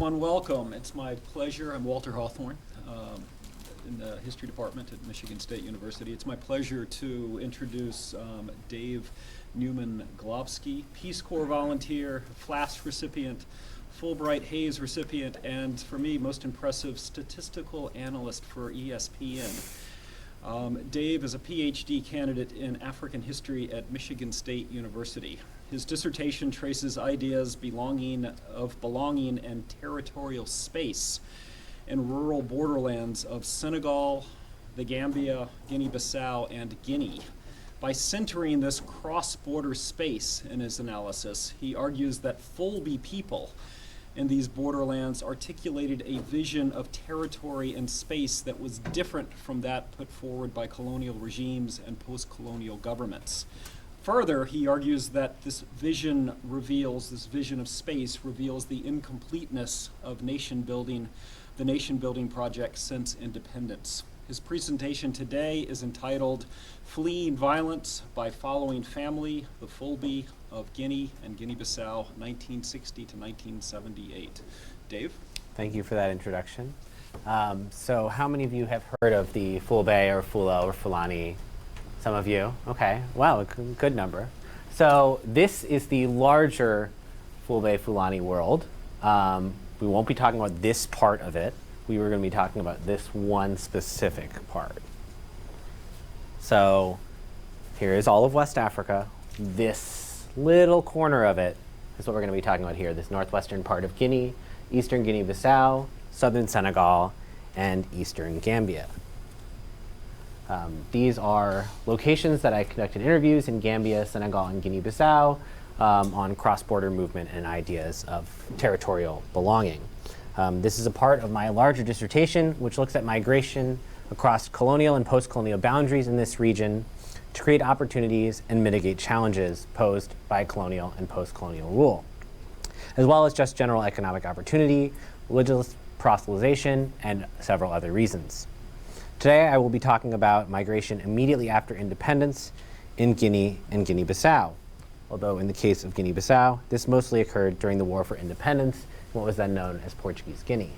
everyone. Welcome. It's my pleasure. I'm Walter Hawthorne in the history department at Michigan State University. It's my pleasure to introduce Dave Newman Glovsky, Peace Corps volunteer, FLAS recipient, Fulbright-Hays recipient, and for me, most impressive statistical analyst for ESPN. Dave is a PhD candidate in African history at Michigan State University. His dissertation traces ideas of belonging and territorial space in rural borderlands of Senegal, the Gambia, Guinea-Bissau, and Guinea. By centering this cross-border space in his analysis, he argues that Fulbe people in these borderlands articulated a vision of territory and space that was different from that put forward by colonial regimes and post-colonial governments. Further, he argues that this vision of space reveals the incompleteness of the nation-building project since independence. His presentation today is entitled Fleeing Violence by Following Family, the Fulbe of Guinea and Guinea-Bissau, 1960 to 1978. Dave? Thank you for that introduction. So how many of you have heard of the Fulbe or Fulo or Fulani? Some of you? Okay, well, a good number. So this is the larger Fulbe-Fulani world. We won't be talking about this part of it. We were going to be talking about this one specific part. So here is all of West Africa. This little corner of it is what we're going to be talking about here, this northwestern part of Guinea, eastern Guinea-Bissau, southern Senegal, and eastern Gambia. These are locations that I conducted interviews in Gambia, Senegal, and Guinea-Bissau on cross-border movement and ideas of territorial belonging. This is a part of my larger dissertation, which looks at migration across colonial and post-colonial boundaries in this region to create opportunities and mitigate challenges posed by colonial and post-colonial rule, as well as just general economic opportunity, religious proselytization, and several other reasons. Today, I will be talking about migration immediately after independence in Guinea and Guinea-Bissau. Although in the case of Guinea-Bissau, this mostly occurred during the War for Independence, what was then known as Portuguese Guinea.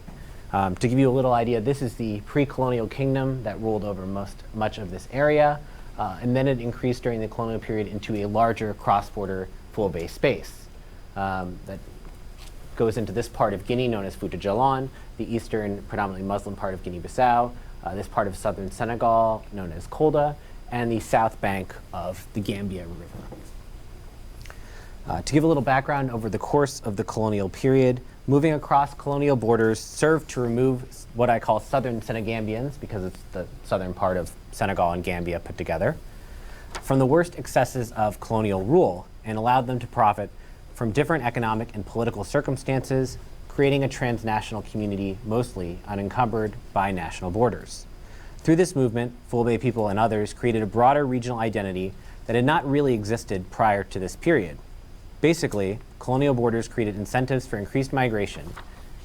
To give you a little idea, this is the pre-colonial kingdom that ruled over much of this area, and then it increased during the colonial period into a larger cross-border Fulbe space that goes into this part of Guinea known as Fouta Djallon, the eastern, predominantly Muslim part of Guinea-Bissau, this part of southern Senegal known as Kolda, and the south bank of the Gambia River. To give a little background, over the course of the colonial period, moving across colonial borders served to remove what I call southern Senegambians, because it's the southern part of Senegal and Gambia put together, from the worst excesses of colonial rule and allowed them to profit from different economic and political circumstances, creating a transnational community mostly unencumbered by national borders. Through this movement, Fulbe people and others created a broader regional identity that had not really existed prior to this period. Basically, colonial borders created incentives for increased migration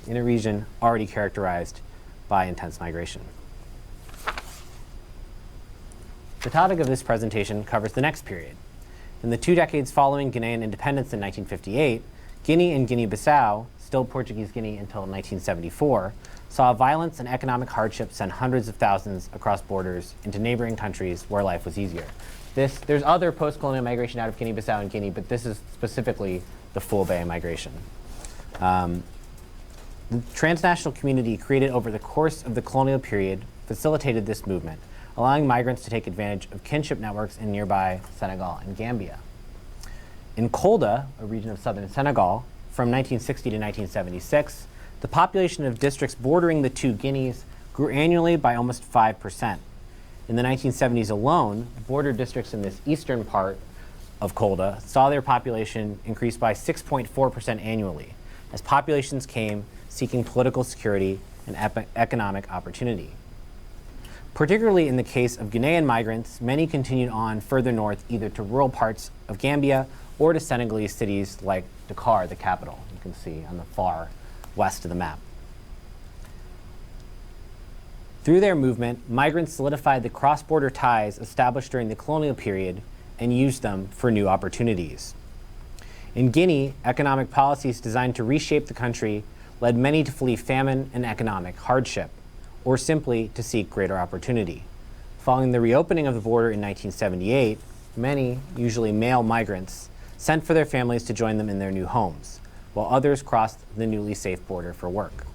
in a region already characterized by intense migration. The topic of this presentation covers the next period. In the 2 decades following Guinean independence in 1958, Guinea and Guinea-Bissau, still Portuguese Guinea until 1974, saw violence and economic hardship send hundreds of thousands across borders into neighboring countries where life was easier. There's other post-colonial migration out of Guinea-Bissau and Guinea, but this is specifically the Fulbe migration. The transnational community created over the course of the colonial period facilitated this movement, allowing migrants to take advantage of kinship networks in nearby Senegal and Gambia. In Kolda, a region of southern Senegal, from 1960 to 1976, the population of districts bordering the two Guineas grew annually by almost 5%. In the 1970s alone, border districts in this eastern part of Kolda saw their population increase by 6.4% annually, as populations came seeking political security and economic opportunity. Particularly in the case of Ghanaian migrants, many continued on further north, either to rural parts of Gambia or to Senegalese cities like Dakar, the capital, you can see on the far west of the map. Through their movement, migrants solidified the cross-border ties established during the colonial period and used them for new opportunities. In Guinea, economic policies designed to reshape the country led many to flee famine and economic hardship, or simply to seek greater opportunity. Following the reopening of the border in 1978, many, usually male migrants, sent for their families to join them in their new homes, while others crossed the newly safe border for work.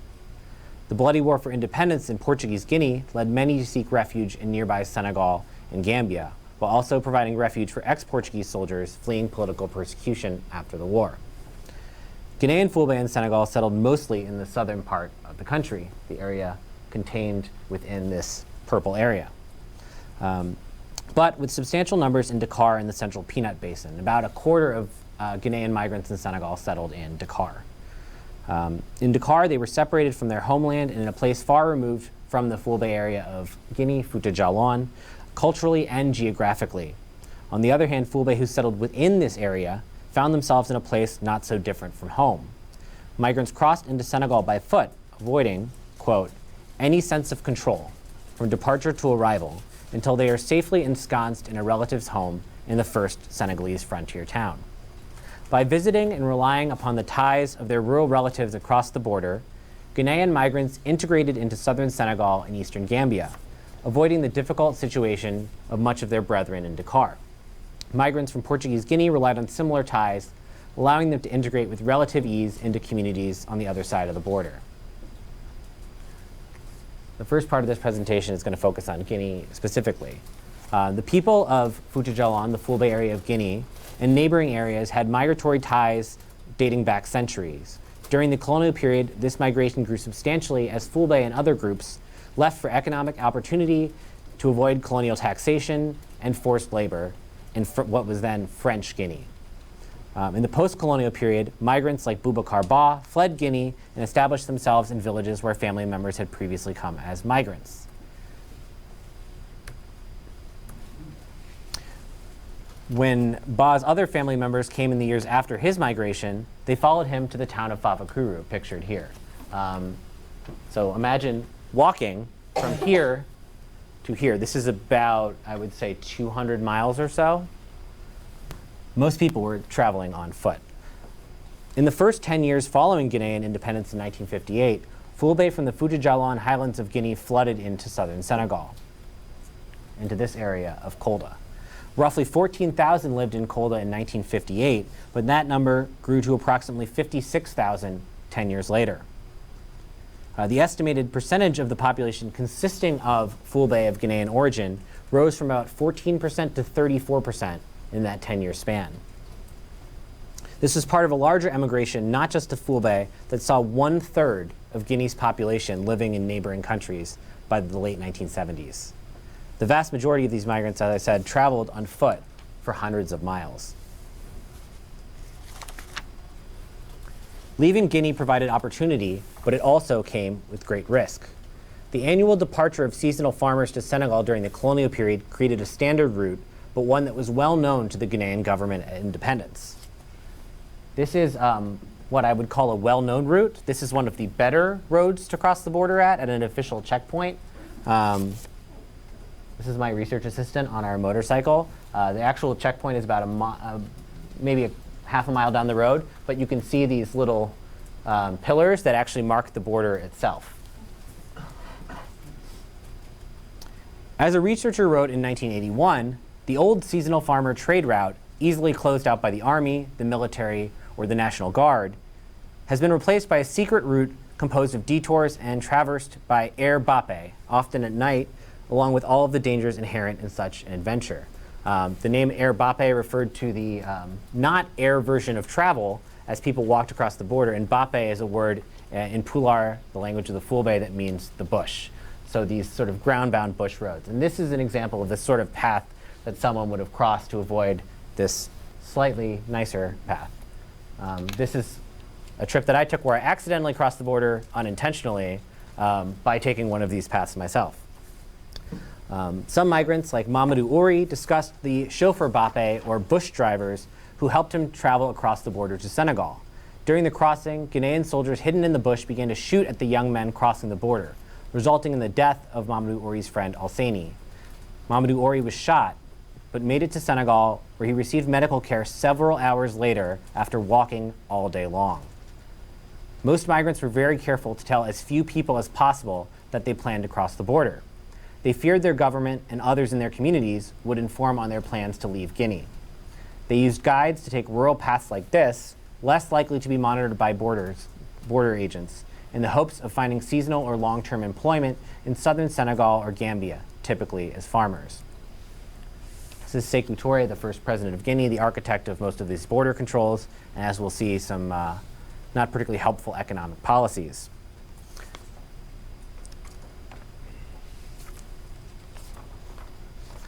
The bloody war for independence in Portuguese Guinea led many to seek refuge in nearby Senegal and Gambia, while also providing refuge for ex-Portuguese soldiers fleeing political persecution after the war. Guinea and Fulbe and Senegal settled mostly in the southern part of the country, the area contained within this purple area. But with substantial numbers in Dakar and the Central Peanut Basin. About a quarter of Ghanaian migrants in Senegal settled in Dakar. In Dakar, they were separated from their homeland and in a place far removed from the Fulbe area of Guinea, Fouta Djallon, culturally and geographically. On the other hand, Fulbe, who settled within this area, found themselves in a place not so different from home. Migrants crossed into Senegal by foot, avoiding, quote, any sense of control from departure to arrival until they are safely ensconced in a relative's home in the first Senegalese frontier town. By visiting and relying upon the ties of their rural relatives across the border, Ghanaian migrants integrated into southern Senegal and eastern Gambia, avoiding the difficult situation of much of their brethren in Dakar. Migrants from Portuguese Guinea relied on similar ties, allowing them to integrate with relative ease into communities on the other side of the border. The first part of this presentation is going to focus on Guinea specifically. The people of Fouta Djallon, the Fulbe area of Guinea, and neighboring areas had migratory ties dating back centuries. During the colonial period, this migration grew substantially as Fulbe and other groups left for economic opportunity to avoid colonial taxation and forced labor in what was then French Guinea. In the post-colonial period, migrants like Boubacar Ba fled Guinea and established themselves in villages where family members had previously come as migrants. When Ba's other family members came in the years after his migration, they followed him to the town of Fafakuru, pictured here. So imagine walking from here to here. This is about, I would say, 200 miles or so. Most people were traveling on foot. In the first 10 years following Guinean independence in 1958, Fulbe from the Fouta Djallon highlands of Guinea flooded into southern Senegal, into this area of Kolda. Roughly 14,000 lived in Kolda in 1958, but that number grew to approximately 56,000 10 years later. The estimated percentage of the population consisting of Fulbe of Guinean origin rose from about 14% to 34% in that 10-year span. This was part of a larger emigration, not just to Fulbe, that saw 1/3 of Guinea's population living in neighboring countries by the late 1970s. The vast majority of these migrants, as I said, traveled on foot for hundreds of miles. Leaving Guinea provided opportunity, but it also came with great risk. The annual departure of seasonal farmers to Senegal during the colonial period created a standard route, but one that was well known to the Ghanaian government at independence. This is what I would call a well-known route. This is one of the better roads to cross the border at an official checkpoint. This is my research assistant on our motorcycle. The actual checkpoint is about maybe a half a mile down the road, but you can see these little pillars that actually mark the border itself. As a researcher wrote in 1981, the old seasonal farmer trade route, easily closed out by the army, the military, or the National Guard, has been replaced by a secret route composed of detours and traversed by air bape, often at night, along with all of the dangers inherent in such an adventure. The name air bape referred to the not air version of travel as people walked across the border, and bape is a word in Pular, the language of the Fulbe, that means the bush. So these sort of ground-bound bush roads. And this is an example of the sort of path that someone would have crossed to avoid this slightly nicer path. This is a trip that I took where I accidentally crossed the border unintentionally by taking one of these paths myself. Some migrants, like Mamadou Uri, discussed the chauffeur bape, or bush drivers, who helped him travel across the border to Senegal. During the crossing, Ghanaian soldiers hidden in the bush began to shoot at the young men crossing the border, resulting in the death of Mamadou Uri's friend Alseni. Mamadou Uri was shot, but made it to Senegal, where he received medical care several hours later after walking all day long. Most migrants were very careful to tell as few people as possible that they planned to cross the border. They feared their government and others in their communities would inform on their plans to leave Guinea. They used guides to take rural paths like this, less likely to be monitored by border agents, in the hopes of finding seasonal or long-term employment in southern Senegal or Gambia, typically as farmers. This is Sekou Touré, the first president of Guinea, the architect of most of these border controls, and as we'll see, some not particularly helpful economic policies.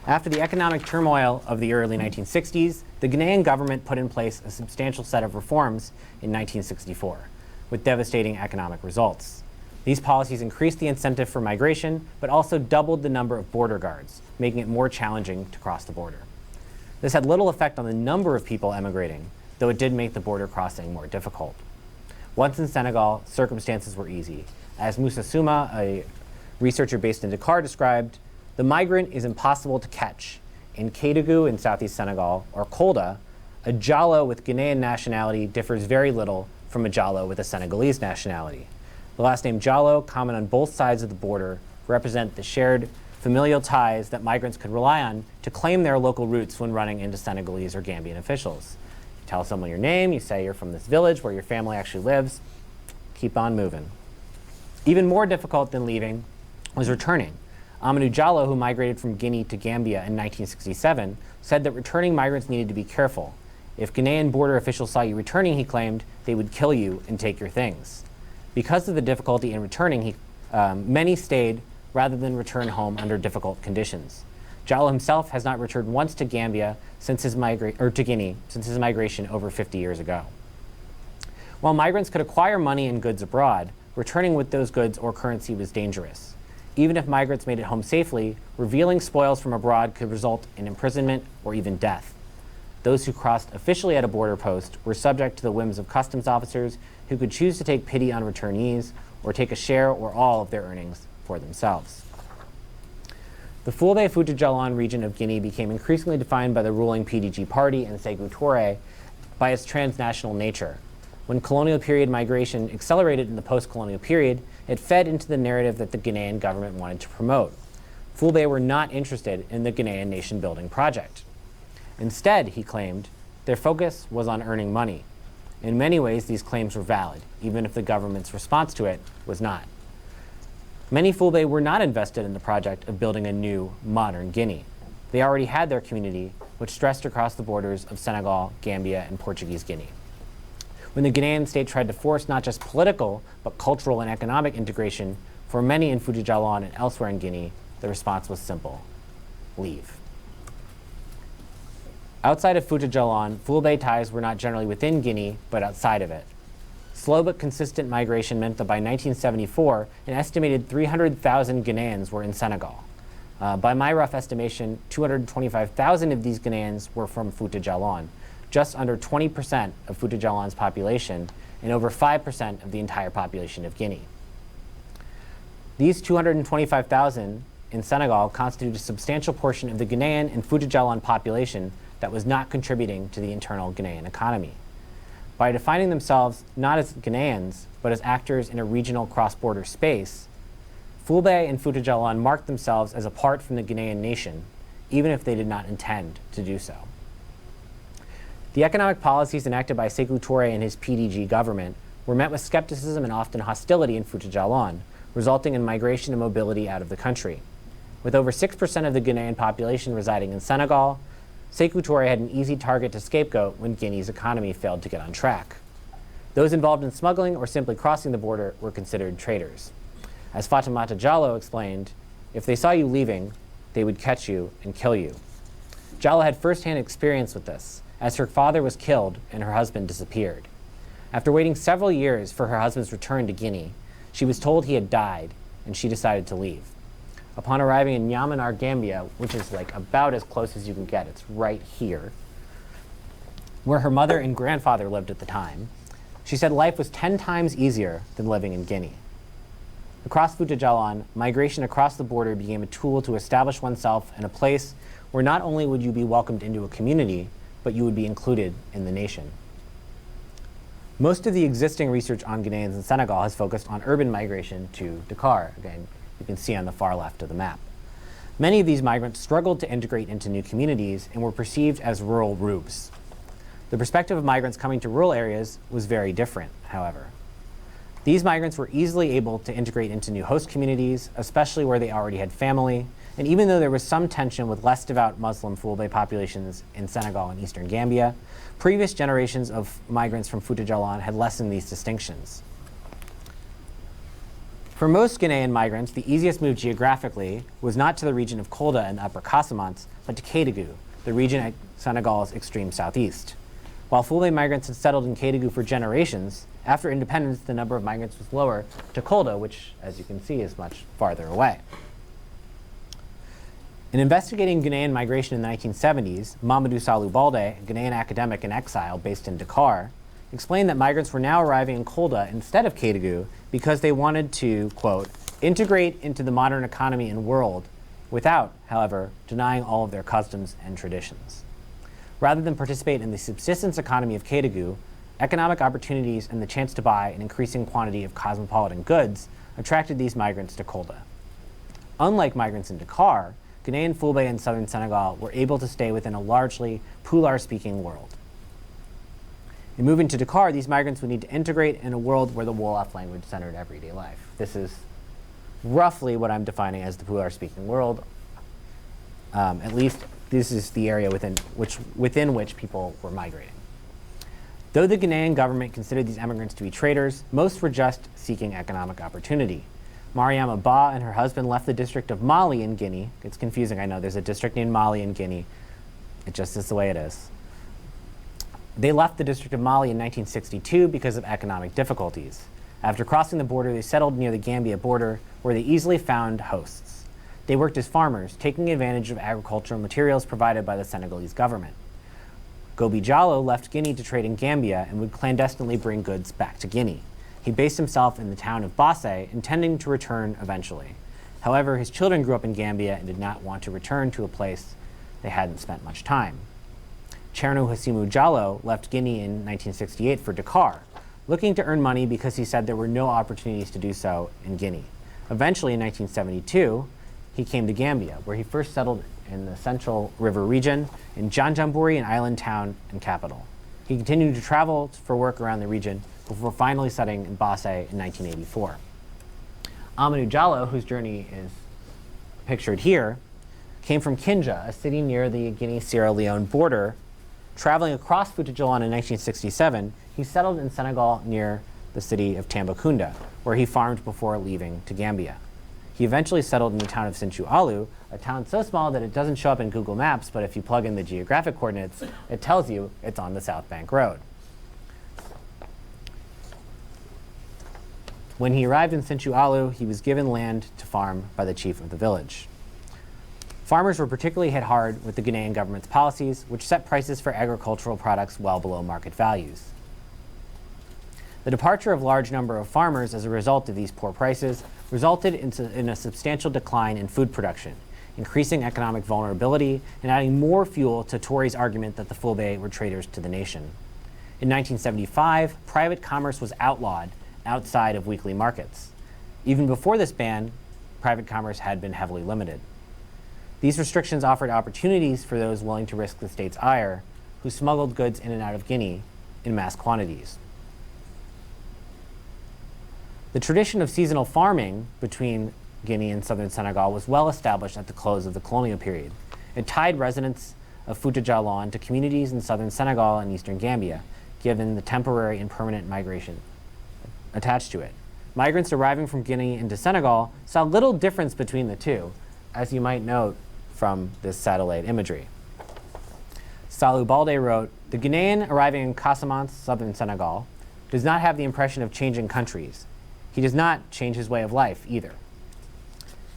After the economic turmoil of the early 1960s, the Ghanaian government put in place a substantial set of reforms in 1964, with devastating economic results. These policies increased the incentive for migration, but also doubled the number of border guards, making it more challenging to cross the border. This had little effect on the number of people emigrating, though it did make the border crossing more difficult. Once in Senegal, circumstances were easy. As Moussa Souma, a researcher based in Dakar, described, the migrant is impossible to catch. In Kédougou in southeast Senegal, or Kolda, a Jallo with Ghanaian nationality differs very little from a Jallo with a Senegalese nationality. The last name Jallo, common on both sides of the border, represent the shared familial ties that migrants could rely on to claim their local roots when running into Senegalese or Gambian officials. You tell someone your name, you say you're from this village where your family actually lives, keep on moving. Even more difficult than leaving was returning. Amadou Jallo, who migrated from Guinea to Gambia in 1967, said that returning migrants needed to be careful. If Ghanaian border officials saw you returning, he claimed, they would kill you and take your things. Because of the difficulty in returning, many stayed rather than return home under difficult conditions. Jallo himself has not returned once to Gambia since his Guinea since his migration over 50 years ago. While migrants could acquire money and goods abroad, returning with those goods or currency was dangerous. Even if migrants made it home safely, revealing spoils from abroad could result in imprisonment or even death. Those who crossed officially at a border post were subject to the whims of customs officers who could choose to take pity on returnees or take a share or all of their earnings for themselves. The Fulbe-Fouta-Djallon region of Guinea became increasingly defined by the ruling PDG party and Sekou Touré by its transnational nature. When colonial period migration accelerated in the post-colonial period, it fed into the narrative that the Ghanaian government wanted to promote. Fulbe were not interested in the Ghanaian nation-building project. Instead, he claimed, their focus was on earning money. In many ways, these claims were valid, even if the government's response to it was not. Many Fulbe were not invested in the project of building a new, modern Guinea. They already had their community, which stretched across the borders of Senegal, Gambia, and Portuguese Guinea. When the Ghanaian state tried to force not just political, but cultural and economic integration for many in Fouta-Djallon and elsewhere in Guinea, the response was simple: leave. Outside of Fouta-Djallon, Fulbe ties were not generally within Guinea, but outside of it. Slow but consistent migration meant that by 1974, an estimated 300,000 Ghanaians were in Senegal. By my rough estimation, 225,000 of these Ghanaians were from Fouta-Djallon, just under 20% of Fouta-Djallon's population and over 5% of the entire population of Guinea. These 225,000 in Senegal constitute a substantial portion of the Ghanaian and Fouta-Djallon population that was not contributing to the internal Ghanaian economy. By defining themselves not as Ghanaians, but as actors in a regional cross-border space, Fulbe and Fouta-Djallon marked themselves as apart from the Ghanaian nation, even if they did not intend to do so. The economic policies enacted by Sekou Touré and his PDG government were met with skepticism and often hostility in Fouta-Djallon, resulting in migration and mobility out of the country. With over 6% of the Ghanaian population residing in Senegal, Sekou Touré had an easy target to scapegoat when Guinea's economy failed to get on track. Those involved in smuggling or simply crossing the border were considered traitors. As Fatimata Jallo explained, if they saw you leaving, they would catch you and kill you. Jallo had first-hand experience with this, as her father was killed and her husband disappeared. After waiting several years for her husband's return to Guinea, she was told he had died, and she decided to leave. Upon arriving in Nyamanar, Gambia, which is like about as close as you can get, it's right here, where her mother and grandfather lived at the time, she said life was 10 times easier than living in Guinea. Across Fouta-Djallon, migration across the border became a tool to establish oneself in a place where not only would you be welcomed into a community, but you would be included in the nation. Most of the existing research on Guineans in Senegal has focused on urban migration to Dakar. Again, you can see on the far left of the map. Many of these migrants struggled to integrate into new communities and were perceived as rural rubes. The perspective of migrants coming to rural areas was very different, however. These migrants were easily able to integrate into new host communities, especially where they already had family, and even though there was some tension with less devout Muslim Fulbe populations in Senegal and eastern Gambia, previous generations of migrants from Fouta Djallon had lessened these distinctions. For most Guinean migrants, the easiest move geographically was not to the region of Kolda and the Upper Casamance, but to Kédougou, the region at Senegal's extreme southeast. While Fulbe migrants had settled in Kédougou for generations, after independence the number of migrants was lower to Kolda, which, as you can see, is much farther away. In investigating Guinean migration in the 1970s, Mamadou Salou Balde, a Guinean academic in exile based in Dakar, explained that migrants were now arriving in Kolda instead of Kédougou because they wanted to, quote, integrate into the modern economy and world without, however, denying all of their customs and traditions. Rather than participate in the subsistence economy of Kédougou, economic opportunities and the chance to buy an increasing quantity of cosmopolitan goods attracted these migrants to Kolda. Unlike migrants in Dakar, Guinean Fulbe in southern Senegal were able to stay within a largely Pulaar-speaking world. In moving to Dakar, these migrants would need to integrate in a world where the Wolof language centered everyday life. This is roughly what I'm defining as the Pulaar-speaking world. At least this is the area within which people were migrating. Though the Guinean government considered these immigrants to be traders, most were just seeking economic opportunity. Mariama Ba and her husband left the district of Mali in Guinea. It's confusing, I know. There's a district named Mali in Guinea. It just is the way it is. They left the district of Mali in 1962 because of economic difficulties. After crossing the border, they settled near the Gambia border, where they easily found hosts. They worked as farmers, taking advantage of agricultural materials provided by the Senegalese government. Gobi Jallo left Guinea to trade in Gambia and would clandestinely bring goods back to Guinea. He based himself in the town of Basse, intending to return eventually. However, his children grew up in Gambia and did not want to return to a place they hadn't spent much time. Cherno Hasimu Jallo left Guinea in 1968 for Dakar, looking to earn money because he said there were no opportunities to do so in Guinea. Eventually, in 1972, he came to Gambia, where he first settled in the Central River region in Janjanbureh, an island town and capital. He continued to travel for work around the region before finally settling in Basse in 1984. Amadou Jallo, whose journey is pictured here, came from Kinja, a city near the Guinea-Sierra Leone border. Traveling across Fouta Djallon in 1967, he settled in Senegal near the city of Tambacounda, where he farmed before leaving to Gambia. He eventually settled in the town of Sinthiou Alou, a town so small that it doesn't show up in Google Maps, but if you plug in the geographic coordinates, it tells you it's on the South Bank Road. When he arrived in Sinthiou Alou, he was given land to farm by the chief of the village. Farmers were particularly hit hard with the Guinean government's policies, which set prices for agricultural products well below market values. The departure of a large number of farmers as a result of these poor prices resulted in a substantial decline in food production, increasing economic vulnerability and adding more fuel to Tory's argument that the Fulbe were traitors to the nation. In 1975, private commerce was outlawed outside of weekly markets. Even before this ban, private commerce had been heavily limited. These restrictions offered opportunities for those willing to risk the state's ire, who smuggled goods in and out of Guinea in mass quantities. The tradition of seasonal farming between Guinea and southern Senegal was well established at the close of the colonial period. It tied residents of Fouta Djallon to communities in southern Senegal and eastern Gambia, given the temporary and permanent migration attached to it. Migrants arriving from Guinea into Senegal saw little difference between the two, as you might note from this satellite imagery. Salou Balde wrote, "The Guinean arriving in Casamance, southern Senegal, does not have the impression of changing countries. He does not change his way of life either."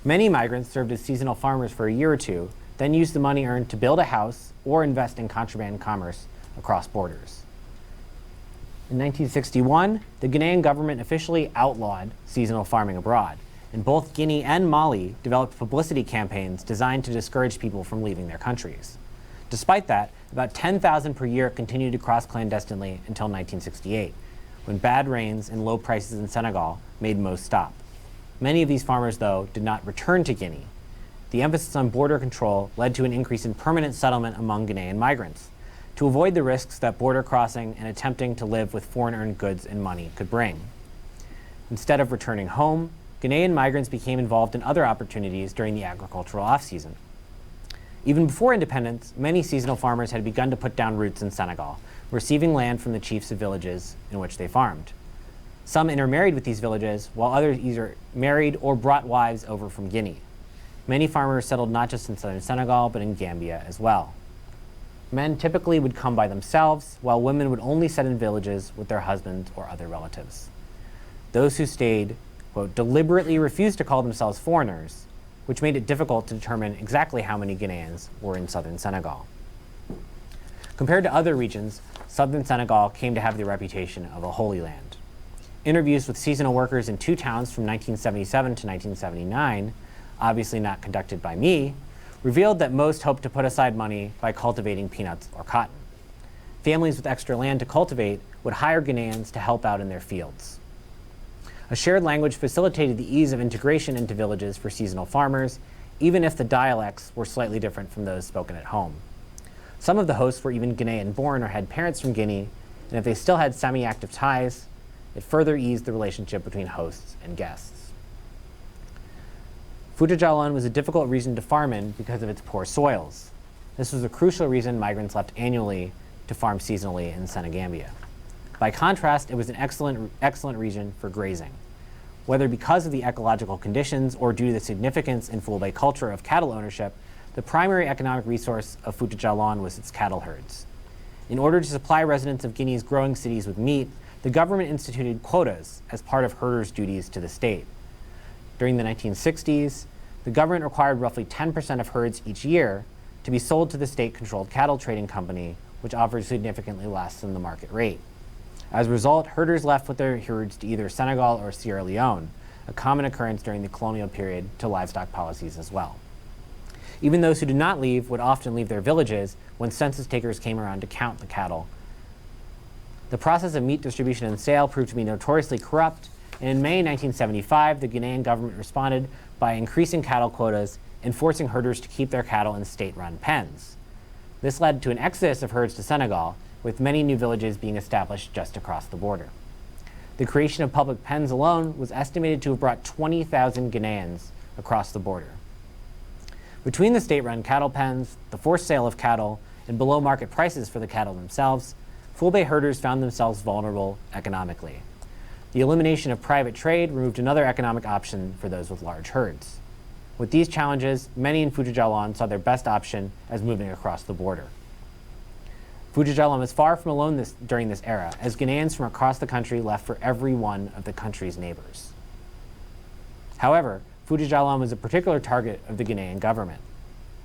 Many migrants served as seasonal farmers for a year or two, then used the money earned to build a house or invest in contraband commerce across borders. In 1961, the Guinean government officially outlawed seasonal farming abroad, and both Guinea and Mali developed publicity campaigns designed to discourage people from leaving their countries. Despite that, about 10,000 per year continued to cross clandestinely until 1968. when bad rains and low prices in Senegal made most stop. Many of these farmers, though, did not return to Guinea. The emphasis on border control led to an increase in permanent settlement among Guinean migrants, to avoid the risks that border crossing and attempting to live with foreign-earned goods and money could bring. Instead of returning home, Guinean migrants became involved in other opportunities during the agricultural off-season. Even before independence, many seasonal farmers had begun to put down roots in Senegal, receiving land from the chiefs of villages in which they farmed. Some intermarried with these villages, while others either married or brought wives over from Guinea. Many farmers settled not just in southern Senegal, but in Gambia as well. Men typically would come by themselves, while women would only set in villages with their husbands or other relatives. Those who stayed, quote, deliberately refused to call themselves foreigners, which made it difficult to determine exactly how many Guineans were in southern Senegal. Compared to other regions, southern Senegal came to have the reputation of a holy land. Interviews with seasonal workers in 2 towns from 1977 to 1979, obviously not conducted by me, revealed that most hoped to put aside money by cultivating peanuts or cotton. Families with extra land to cultivate would hire Guineans to help out in their fields. A shared language facilitated the ease of integration into villages for seasonal farmers, even if the dialects were slightly different from those spoken at home. Some of the hosts were even Guinean born or had parents from Guinea, and if they still had semi-active ties, it further eased the relationship between hosts and guests. Fouta Djallon was a difficult region to farm in because of its poor soils. This was a crucial reason migrants left annually to farm seasonally in Senegambia. By contrast, it was an excellent region for grazing. Whether because of the ecological conditions or due to the significance in Fulbe culture of cattle ownership, the primary economic resource of Fouta Djallon was its cattle herds. In order to supply residents of Guinea's growing cities with meat, the government instituted quotas as part of herders' duties to the state. During the 1960s, the government required roughly 10% of herds each year to be sold to the state-controlled cattle trading company, which offered significantly less than the market rate. As a result, herders left with their herds to either Senegal or Sierra Leone, a common occurrence during the colonial period to livestock policies as well. Even those who did not leave would often leave their villages when census takers came around to count the cattle. The process of meat distribution and sale proved to be notoriously corrupt, and in May 1975, the Guinean government responded by increasing cattle quotas and forcing herders to keep their cattle in state-run pens. This led to an exodus of herds to Senegal, with many new villages being established just across the border. The creation of public pens alone was estimated to have brought 20,000 Guineans across the border. Between the state-run cattle pens, the forced sale of cattle, and below-market prices for the cattle themselves, Fulbe herders found themselves vulnerable economically. The elimination of private trade removed another economic option for those with large herds. With these challenges, many in Fouta Djallon saw their best option as moving across the border. Fouta Djallon was far from alone during this era, as Guineans from across the country left for every one of the country's neighbors. However, Fouta Djallon was a particular target of the Guinean government.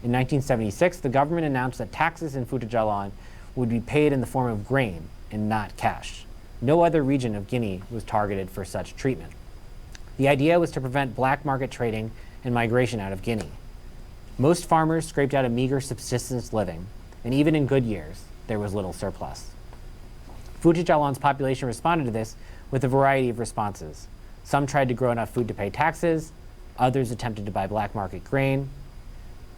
In 1976, the government announced that taxes in Fouta Djallon would be paid in the form of grain and not cash. No other region of Guinea was targeted for such treatment. The idea was to prevent black market trading and migration out of Guinea. Most farmers scraped out a meager subsistence living, and even in good years, there was little surplus. Fouta Djallon's population responded to this with a variety of responses. Some tried to grow enough food to pay taxes, others attempted to buy black market grain,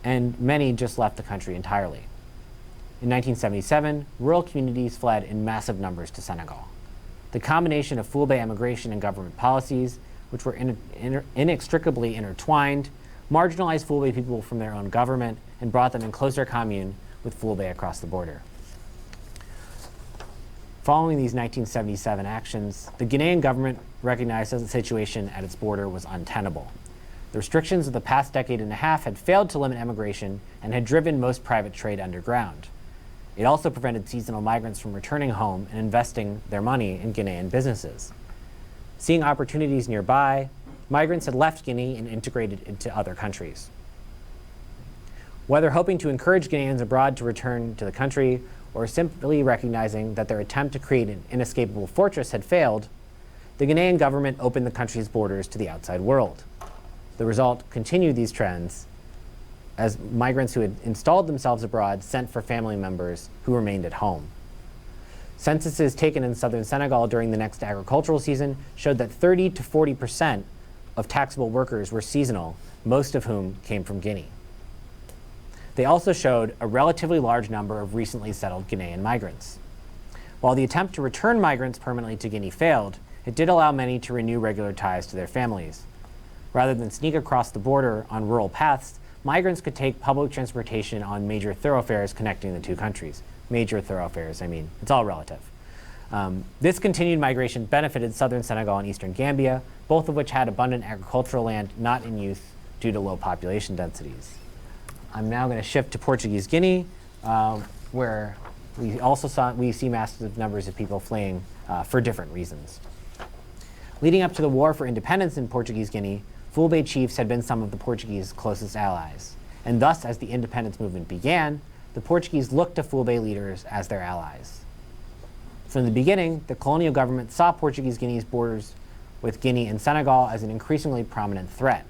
and many just left the country entirely. In 1977, rural communities fled in massive numbers to Senegal. The combination of Fulbe emigration and government policies, which were inextricably intertwined, marginalized Fulbe people from their own government and brought them in closer commune with Fulbe across the border. Following these 1977 actions, the Guinean government recognized that the situation at its border was untenable. The restrictions of the past decade and a half had failed to limit emigration and had driven most private trade underground. It also prevented seasonal migrants from returning home and investing their money in Guinean businesses. Seeing opportunities nearby, migrants had left Guinea and integrated into other countries. Whether hoping to encourage Guineans abroad to return to the country or simply recognizing that their attempt to create an inescapable fortress had failed, the Guinean government opened the country's borders to the outside world. The result continued these trends as migrants who had installed themselves abroad sent for family members who remained at home. Censuses taken in southern Senegal during the next agricultural season showed that 30 to 40% of taxable workers were seasonal, most of whom came from Guinea. They also showed a relatively large number of recently settled Guinean migrants. While the attempt to return migrants permanently to Guinea failed, it did allow many to renew regular ties to their families. Rather than sneak across the border on rural paths, migrants could take public transportation on major thoroughfares connecting the two countries. Major thoroughfares, I mean, it's all relative. This continued migration benefited southern Senegal and eastern Gambia, both of which had abundant agricultural land not in use due to low population densities. I'm now going to shift to Portuguese Guinea, where we see massive numbers of people fleeing for different reasons. Leading up to the war for independence in Portuguese Guinea, Fulbe chiefs had been some of the Portuguese closest allies, and thus, as the independence movement began, the Portuguese looked to Fulbe leaders as their allies. From the beginning, the colonial government saw Portuguese Guinea's borders with Guinea and Senegal as an increasingly prominent threat.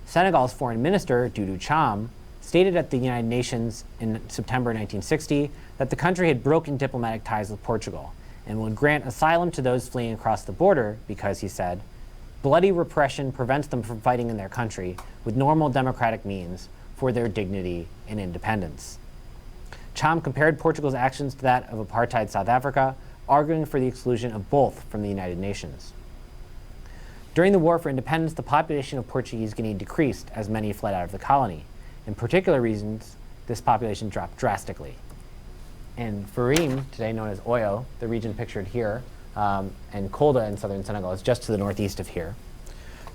Senegal's foreign minister, Doudou Cham, stated at the United Nations in September 1960 that the country had broken diplomatic ties with Portugal and would grant asylum to those fleeing across the border because, he said, bloody repression prevents them from fighting in their country with normal democratic means for their dignity and independence. Cham compared Portugal's actions to that of apartheid South Africa, arguing for the exclusion of both from the United Nations. During the War for Independence, the population of Portuguese Guinea decreased as many fled out of the colony. In particular reasons, this population dropped drastically. In Farim, today known as Oyo, the region pictured here, and Kolda in southern Senegal is just to the northeast of here,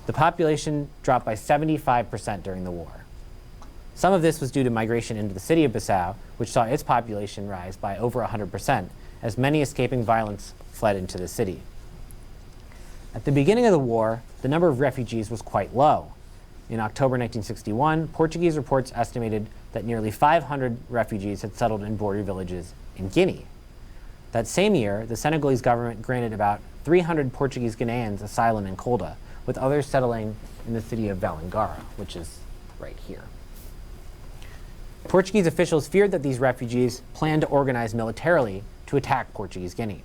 the population dropped by 75% during the war. Some of this was due to migration into the city of Bissau, which saw its population rise by over 100%, as many escaping violence fled into the city. At the beginning of the war, the number of refugees was quite low. In October 1961, Portuguese reports estimated that nearly 500 refugees had settled in border villages in Guinea. That same year, the Senegalese government granted about 300 Portuguese Guineans asylum in Kolda, with others settling in the city of Vélingara, which is right here. Portuguese officials feared that these refugees planned to organize militarily to attack Portuguese Guinea.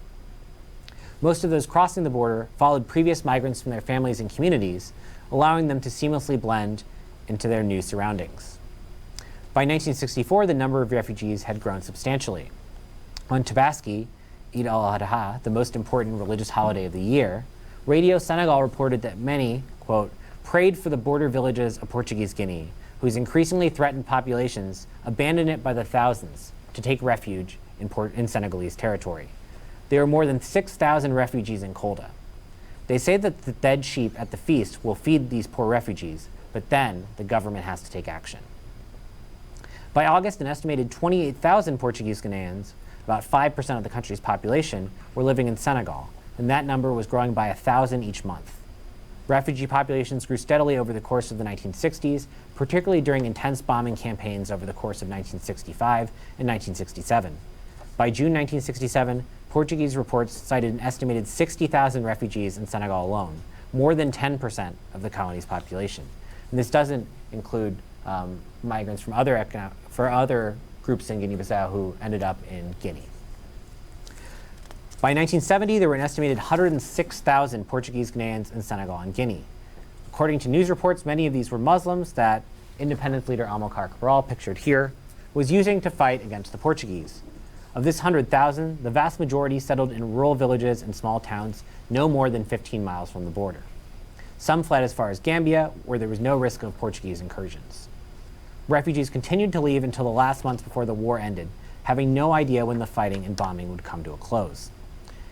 Most of those crossing the border followed previous migrants from their families and communities, allowing them to seamlessly blend into their new surroundings. By 1964, the number of refugees had grown substantially. On Tabaski, Eid al-Adha, the most important religious holiday of the year, Radio Senegal reported that many, quote, prayed for the border villages of Portuguese Guinea, whose increasingly threatened populations abandoned it by the thousands to take refuge in Senegalese territory. There are more than 6,000 refugees in Kolda. They say that the dead sheep at the feast will feed these poor refugees, but then the government has to take action. By August, an estimated 28,000 Portuguese Guineans, about 5% of the country's population, were living in Senegal, and that number was growing by 1,000 each month. Refugee populations grew steadily over the course of the 1960s, particularly during intense bombing campaigns over the course of 1965 and 1967. By June 1967, Portuguese reports cited an estimated 60,000 refugees in Senegal alone, more than 10% of the colony's population. And this doesn't include migrants from other groups in Guinea-Bissau who ended up in Guinea. By 1970, there were an estimated 106,000 Portuguese Guineans in Senegal and Guinea. According to news reports, many of these were Muslims that independence leader Amilcar Cabral, pictured here, was using to fight against the Portuguese. Of this 100,000, the vast majority settled in rural villages and small towns no more than 15 miles from the border. Some fled as far as Gambia, where there was no risk of Portuguese incursions. Refugees continued to leave until the last months before the war ended, having no idea when the fighting and bombing would come to a close.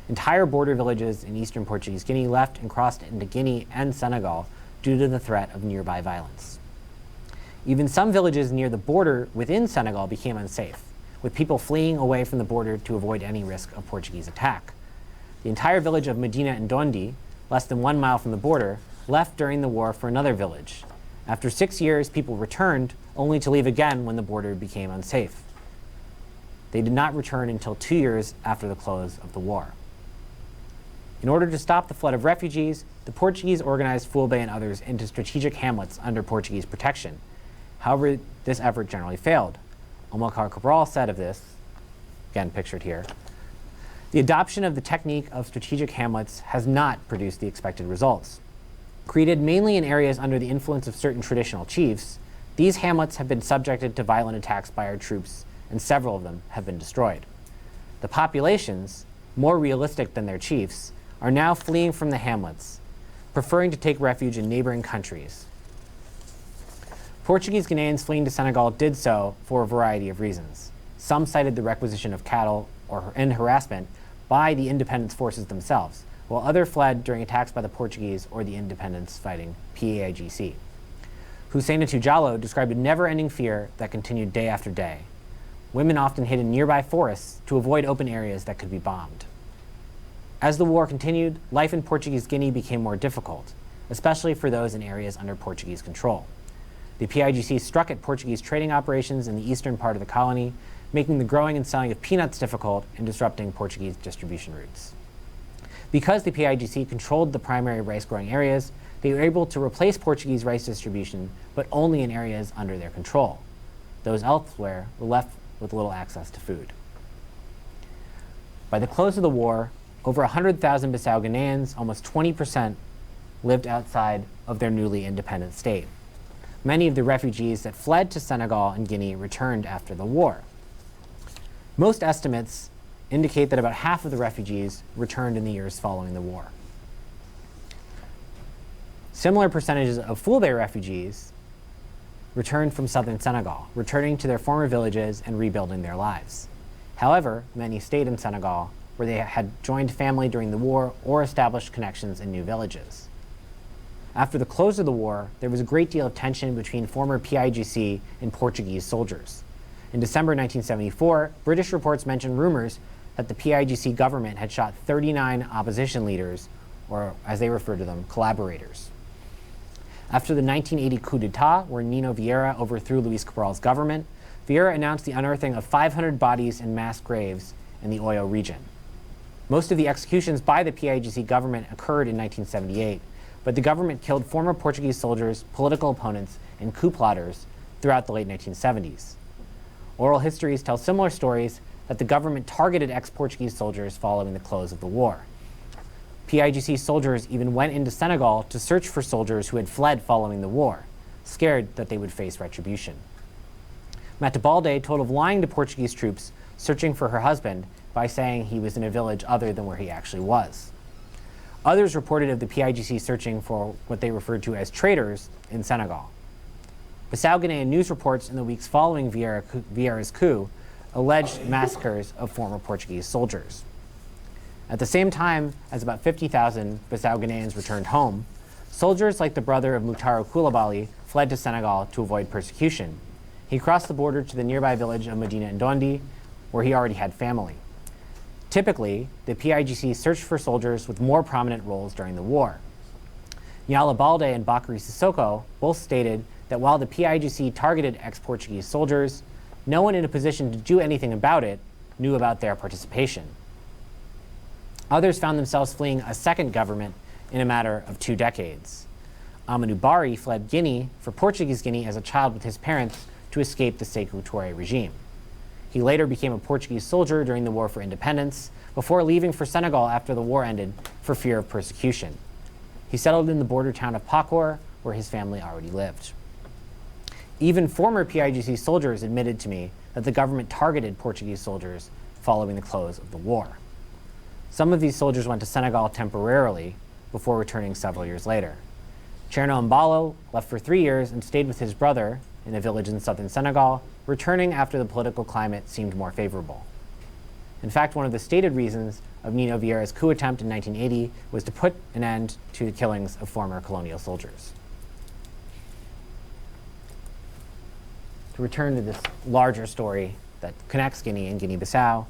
Entire border villages in eastern Portuguese Guinea left and crossed into Guinea and Senegal due to the threat of nearby violence. Even some villages near the border within Senegal became unsafe, with people fleeing away from the border to avoid any risk of Portuguese attack. The entire village of Medina and Dondi, less than 1 mile from the border, left during the war for another village. After 6 years, people returned, only to leave again when the border became unsafe. They did not return until 2 years after the close of the war. In order to stop the flood of refugees, the Portuguese organized Fulbe and others into strategic hamlets under Portuguese protection. However, this effort generally failed. Amilcar Cabral said of this, again pictured here, The adoption of the technique of strategic hamlets has not produced the expected results. Created mainly in areas under the influence of certain traditional chiefs, these hamlets have been subjected to violent attacks by our troops, and several of them have been destroyed. The populations, more realistic than their chiefs, are now fleeing from the hamlets, preferring to take refuge in neighboring countries. Portuguese Guineans fleeing to Senegal did so for a variety of reasons. Some cited the requisition of cattle and harassment by the independence forces themselves, while others fled during attacks by the Portuguese or the independence-fighting PAIGC. Husseinatou Diallo described a never-ending fear that continued day after day. Women often hid in nearby forests to avoid open areas that could be bombed. As the war continued, life in Portuguese Guinea became more difficult, especially for those in areas under Portuguese control. The PAIGC struck at Portuguese trading operations in the eastern part of the colony, making the growing and selling of peanuts difficult and disrupting Portuguese distribution routes. Because the PAIGC controlled the primary rice-growing areas, they were able to replace Portuguese rice distribution, but only in areas under their control. Those elsewhere were left with little access to food. By the close of the war, over 100,000 Bissau Guineans, almost 20%, lived outside of their newly independent state. Many of the refugees that fled to Senegal and Guinea returned after the war. Most estimates indicate that about half of the refugees returned in the years following the war. Similar percentages of Fulbe refugees returned from southern Senegal, returning to their former villages and rebuilding their lives. However, many stayed in Senegal, where they had joined family during the war or established connections in new villages. After the close of the war, there was a great deal of tension between former PAIGC and Portuguese soldiers. In December 1974, British reports mentioned rumors that the PAIGC government had shot 39 opposition leaders, or as they referred to them, collaborators. After the 1980 coup d'etat, where Nino Vieira overthrew Luis Cabral's government, Vieira announced the unearthing of 500 bodies in mass graves in the Oyo region. Most of the executions by the PAIGC government occurred in 1978, but the government killed former Portuguese soldiers, political opponents, and coup plotters throughout the late 1970s. Oral histories tell similar stories that the government targeted ex-Portuguese soldiers following the close of the war. PAIGC soldiers even went into Senegal to search for soldiers who had fled following the war, scared that they would face retribution. Matabalde told of lying to Portuguese troops searching for her husband by saying he was in a village other than where he actually was. Others reported of the PAIGC searching for what they referred to as traitors in Senegal. Bissau Guinean news reports in the weeks following Vieira's coup alleged massacres of former Portuguese soldiers. At the same time as about 50,000 Bissau Guineans returned home, soldiers like the brother of Mutaro Coulibaly fled to Senegal to avoid persecution. He crossed the border to the nearby village of Medina Ndondi, where he already had family. Typically, the PAIGC searched for soldiers with more prominent roles during the war. Nyala Balde and Bakary Sissoko both stated that while the PAIGC targeted ex-Portuguese soldiers, no one in a position to do anything about it knew about their participation. Others found themselves fleeing a second government in a matter of 2 decades. Amadou Barry fled Guinea for Portuguese Guinea as a child with his parents to escape the Sékou Touré regime. He later became a Portuguese soldier during the War for Independence, before leaving for Senegal after the war ended for fear of persecution. He settled in the border town of Pakor, where his family already lived. Even former PAIGC soldiers admitted to me that the government targeted Portuguese soldiers following the close of the war. Some of these soldiers went to Senegal temporarily before returning several years later. Cherno Mbalo left for 3 years and stayed with his brother in a village in southern Senegal, returning after the political climate seemed more favorable. In fact, one of the stated reasons of Nino Vieira's coup attempt in 1980 was to put an end to the killings of former colonial soldiers. To return to this larger story that connects Guinea and Guinea-Bissau,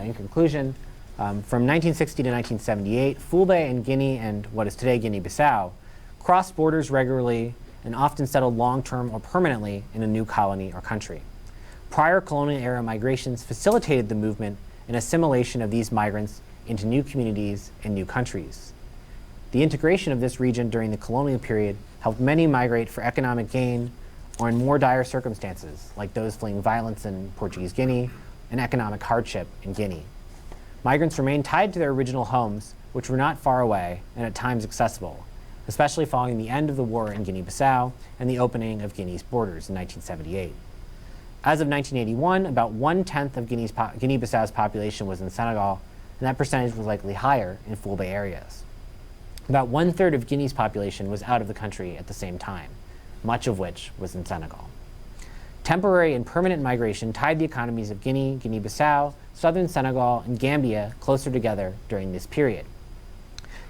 in conclusion, from 1960 to 1978, Fulbe and Guinea and what is today Guinea-Bissau crossed borders regularly and often settled long-term or permanently in a new colony or country. Prior colonial-era migrations facilitated the movement and assimilation of these migrants into new communities and new countries. The integration of this region during the colonial period helped many migrate for economic gain or in more dire circumstances, like those fleeing violence in Portuguese Guinea and economic hardship in Guinea. migrants remained tied to their original homes, which were not far away and at times accessible, especially following the end of the war in Guinea-Bissau and the opening of Guinea's borders in 1978. As of 1981, about 1/10 of Guinea-Bissau's population was in Senegal, and that percentage was likely higher in Fulbe areas. About 1/3 of Guinea's population was out of the country at the same time, much of which was in Senegal. Temporary and permanent migration tied the economies of Guinea, Guinea-Bissau, southern Senegal, and Gambia closer together during this period.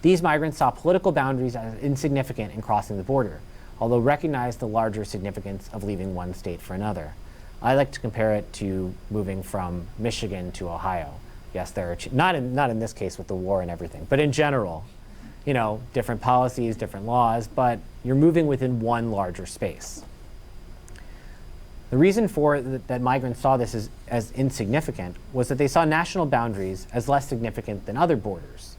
These migrants saw political boundaries as insignificant in crossing the border, although recognized the larger significance of leaving one state for another. I like to compare it to moving from Michigan to Ohio. Yes, there are not in this case with the war and everything, but in general, you know, different policies, different laws, but you're moving within one larger space. The reason for that migrants saw this as insignificant was that they saw national boundaries as less significant than other borders.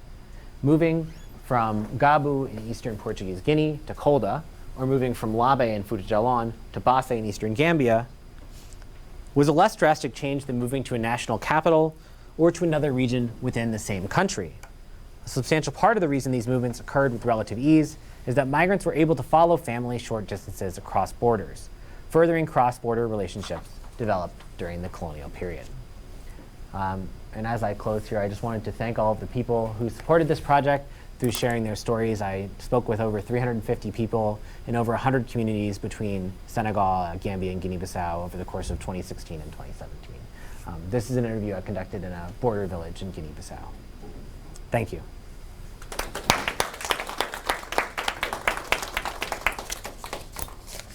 Moving from Gabu in eastern Portuguese Guinea to Kolda, or moving from Labe in Fouta Djallon to Basse in eastern Gambia, was a less drastic change than moving to a national capital or to another region within the same country. A substantial part of the reason these movements occurred with relative ease is that migrants were able to follow family short distances across borders, furthering cross-border relationships developed during the colonial period. And as I close here, I just wanted to thank all of the people who supported this project through sharing their stories. I spoke with over 350 people in over 100 communities between Senegal, Gambia, and Guinea-Bissau over the course of 2016 and 2017. This is an interview I conducted in a border village in Guinea-Bissau. Thank you.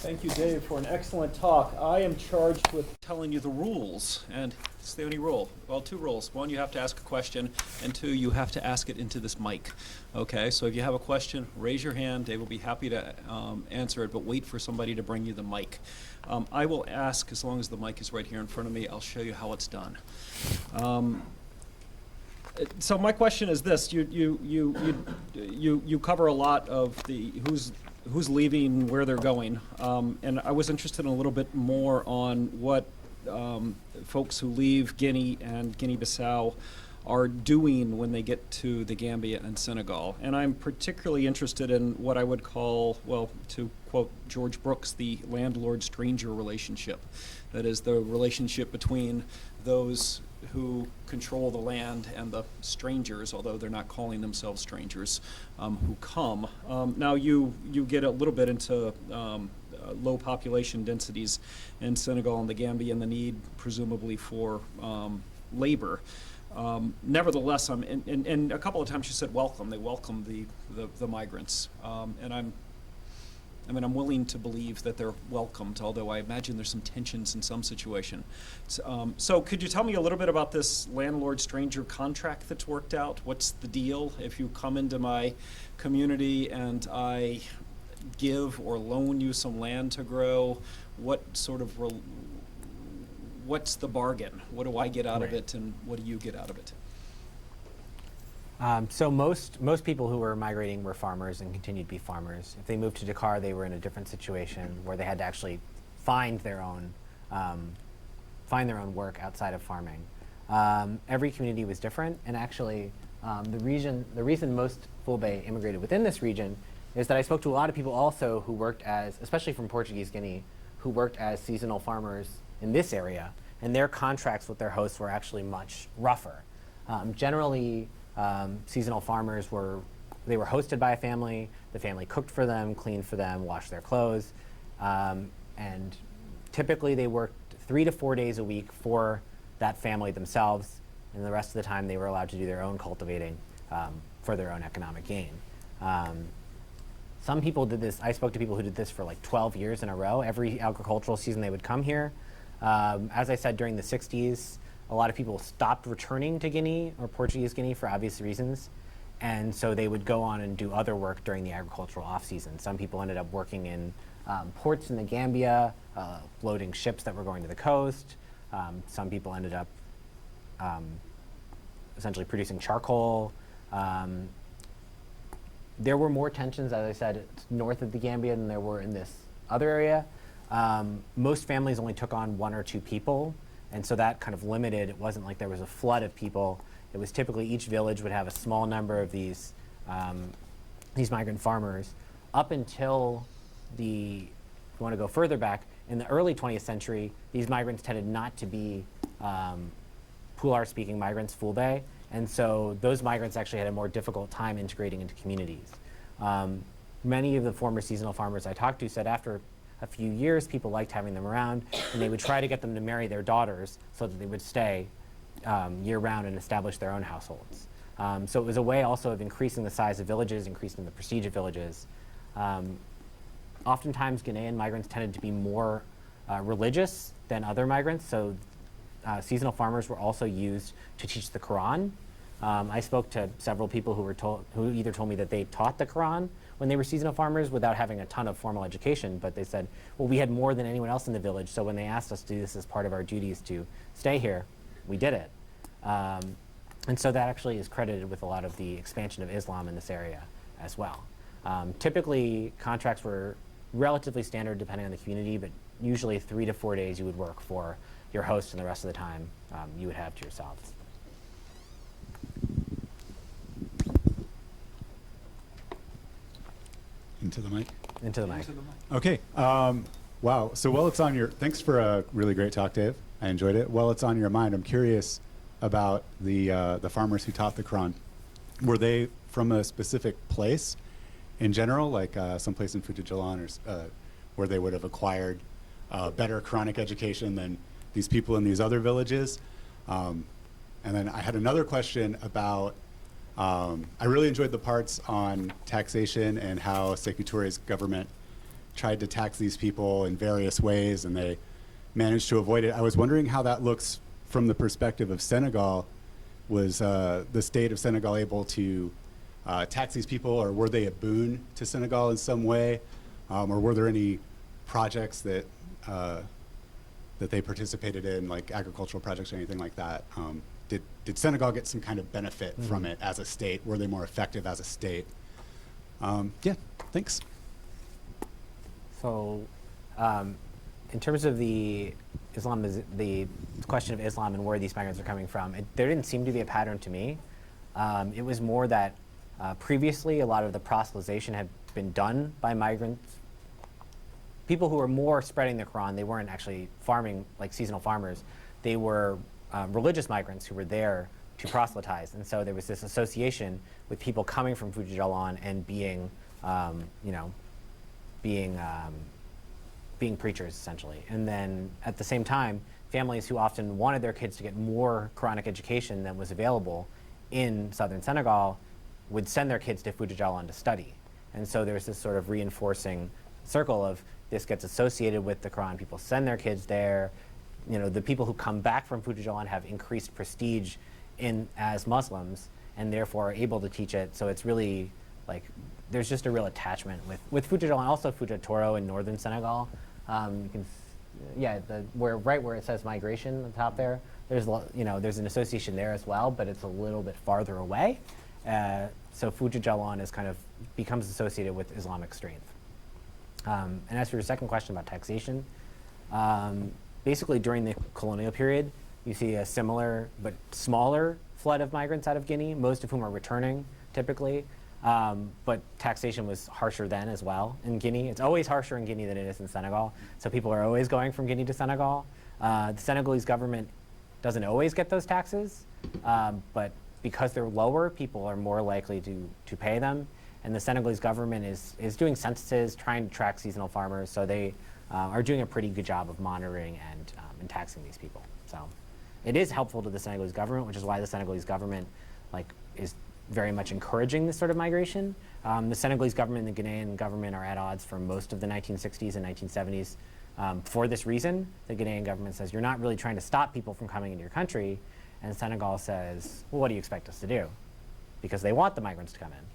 Thank you, Dave, for an excellent talk. I am charged with telling you the rules, and it's the only rule. Well, two rules. One, you have to ask a question, and two, you have to ask it into this mic. Okay, so if you have a question, raise your hand. Dave will be happy to answer it, but wait for somebody to bring you the mic. I will ask, as long as the mic is right here in front of me, I'll show you how it's done. So my question is this: you cover a lot of the who's leaving, where they're going, and I was interested in a little bit more on what folks who leave Guinea and Guinea-Bissau are doing when they get to the Gambia and Senegal. And I'm particularly interested in what I would call, well, to quote George Brooks, the landlord-stranger relationship. That is the relationship between those who control the land and the strangers, although they're not calling themselves strangers, who come. Now you get a little bit into low population densities in Senegal and the Gambia and the need presumably for labor. Nevertheless, and a couple of times you said welcome. They welcome the migrants, and I'm willing to believe that they're welcomed, although I imagine there's some tensions in some situation. So could you tell me a little bit about this landlord-stranger contract that's worked out? What's the deal if you come into my community and I give or loan you some land to grow? What sort of, what's the bargain? What do I get out of it, and what do you get out of it? So most people who were migrating were farmers and continued to be farmers. If they moved to Dakar, they were in a different situation where they had to actually find their own work outside of farming. Every community was different, and actually, the reason most Fulbe immigrated within this region is that I spoke to a lot of people also who worked as, especially from Portuguese Guinea, who worked as seasonal farmers in this area, and their contracts with their hosts were actually much rougher. Generally, seasonal farmers were hosted by a family. The family cooked for them, cleaned for them, washed their clothes, and typically they worked 3 to 4 days a week for that family themselves, and the rest of the time they were allowed to do their own cultivating for their own economic gain. Some people did this. I spoke to people who did this for like 12 years in a row. Every agricultural season they would come here. As I said, during the 60s, a lot of people stopped returning to Guinea or Portuguese Guinea for obvious reasons, and so they would go on and do other work during the agricultural off-season. Some people ended up working in ports in the Gambia, loading ships that were going to the coast. Some people ended up essentially producing charcoal. There were more tensions, as I said, north of the Gambia than there were in this other area. Most families only took on 1 or 2 people, and so that kind of limited. It wasn't like there was a flood of people. it was typically each village would have a small number of these migrant farmers. Up until if you want to go further back, in the early 20th century, these migrants tended not to be Pular-speaking migrants, Fulbe, and so those migrants actually had a more difficult time integrating into communities. Many of the former seasonal farmers I talked to said after a few years, people liked having them around, and they would try to get them to marry their daughters so that they would stay year-round and establish their own households. So it was a way also of increasing the size of villages, increasing the prestige of villages. Oftentimes, Ghanaian migrants tended to be more religious than other migrants, so seasonal farmers were also used to teach the Quran. I spoke to several people who either told me that they taught the Quran when they were seasonal farmers without having a ton of formal education, but they said, well, we had more than anyone else in the village, so when they asked us to do this as part of our duties to stay here, we did it. And so that actually is credited with a lot of the expansion of Islam in this area as well. Typically, contracts were relatively standard depending on the community, but usually 3 to 4 days you would work for your host, and the rest of the time you would have to yourselves. Into the mic? Into the mic. Okay. Wow. So while it's on your, thanks for a really great talk, Dave. I enjoyed it. While it's on your mind, I'm curious about the farmers who taught the Quran. Were they from a specific place in general, like someplace in Fujijalan, or where they would have acquired better Quranic education than these people in these other villages? And then I had another question about, I really enjoyed the parts on taxation and how Sékou Touré's government tried to tax these people in various ways, and they managed to avoid it. I was wondering how that looks from the perspective of Senegal. Was the state of Senegal able to tax these people, or were they a boon to Senegal in some way? Or were there any projects that that they participated in, like agricultural projects or anything like that? Did Senegal get some kind of benefit from it as a state? Were they more effective as a state? Yeah, thanks. So, in terms of the question of Islam and where these migrants are coming from, there didn't seem to be a pattern to me. It was more that previously a lot of the proselytization had been done by migrants, people who were more spreading the Quran. They weren't actually farming like seasonal farmers. They were religious migrants who were there to proselytize, and so there was this association with people coming from Fujijalan and being preachers, essentially. And then at the same time, families who often wanted their kids to get more Quranic education than was available in southern Senegal would send their kids to Fujijalan to study. And so there's this sort of reinforcing circle of this gets associated with the Quran. People send their kids there. You know, the people who come back from Fujijalan have increased prestige as Muslims, and therefore are able to teach it. So it's really like there's just a real attachment with Fujijalan, also Fujitoro in northern Senegal. You can, right where it says migration on the top there. There's there's an association there as well, but it's a little bit farther away. So Fujijalan is kind of becomes associated with Islamic strength. And as for your second question about taxation, basically during the colonial period, you see a similar but smaller flood of migrants out of Guinea, most of whom are returning typically. But taxation was harsher then as well in Guinea. It's always harsher in Guinea than it is in Senegal. So people are always going from Guinea to Senegal. The Senegalese government doesn't always get those taxes, but because they're lower, people are more likely to pay them. And the Senegalese government is doing censuses, trying to track seasonal farmers. So they are doing a pretty good job of monitoring and taxing these people. So it is helpful to the Senegalese government, which is why the Senegalese government is very much encouraging this sort of migration. The Senegalese government and the Ghanaian government are at odds for most of the 1960s and 1970s. For this reason, the Ghanaian government says, you're not really trying to stop people from coming into your country. And Senegal says, well, what do you expect us to do? Because they want the migrants to come in.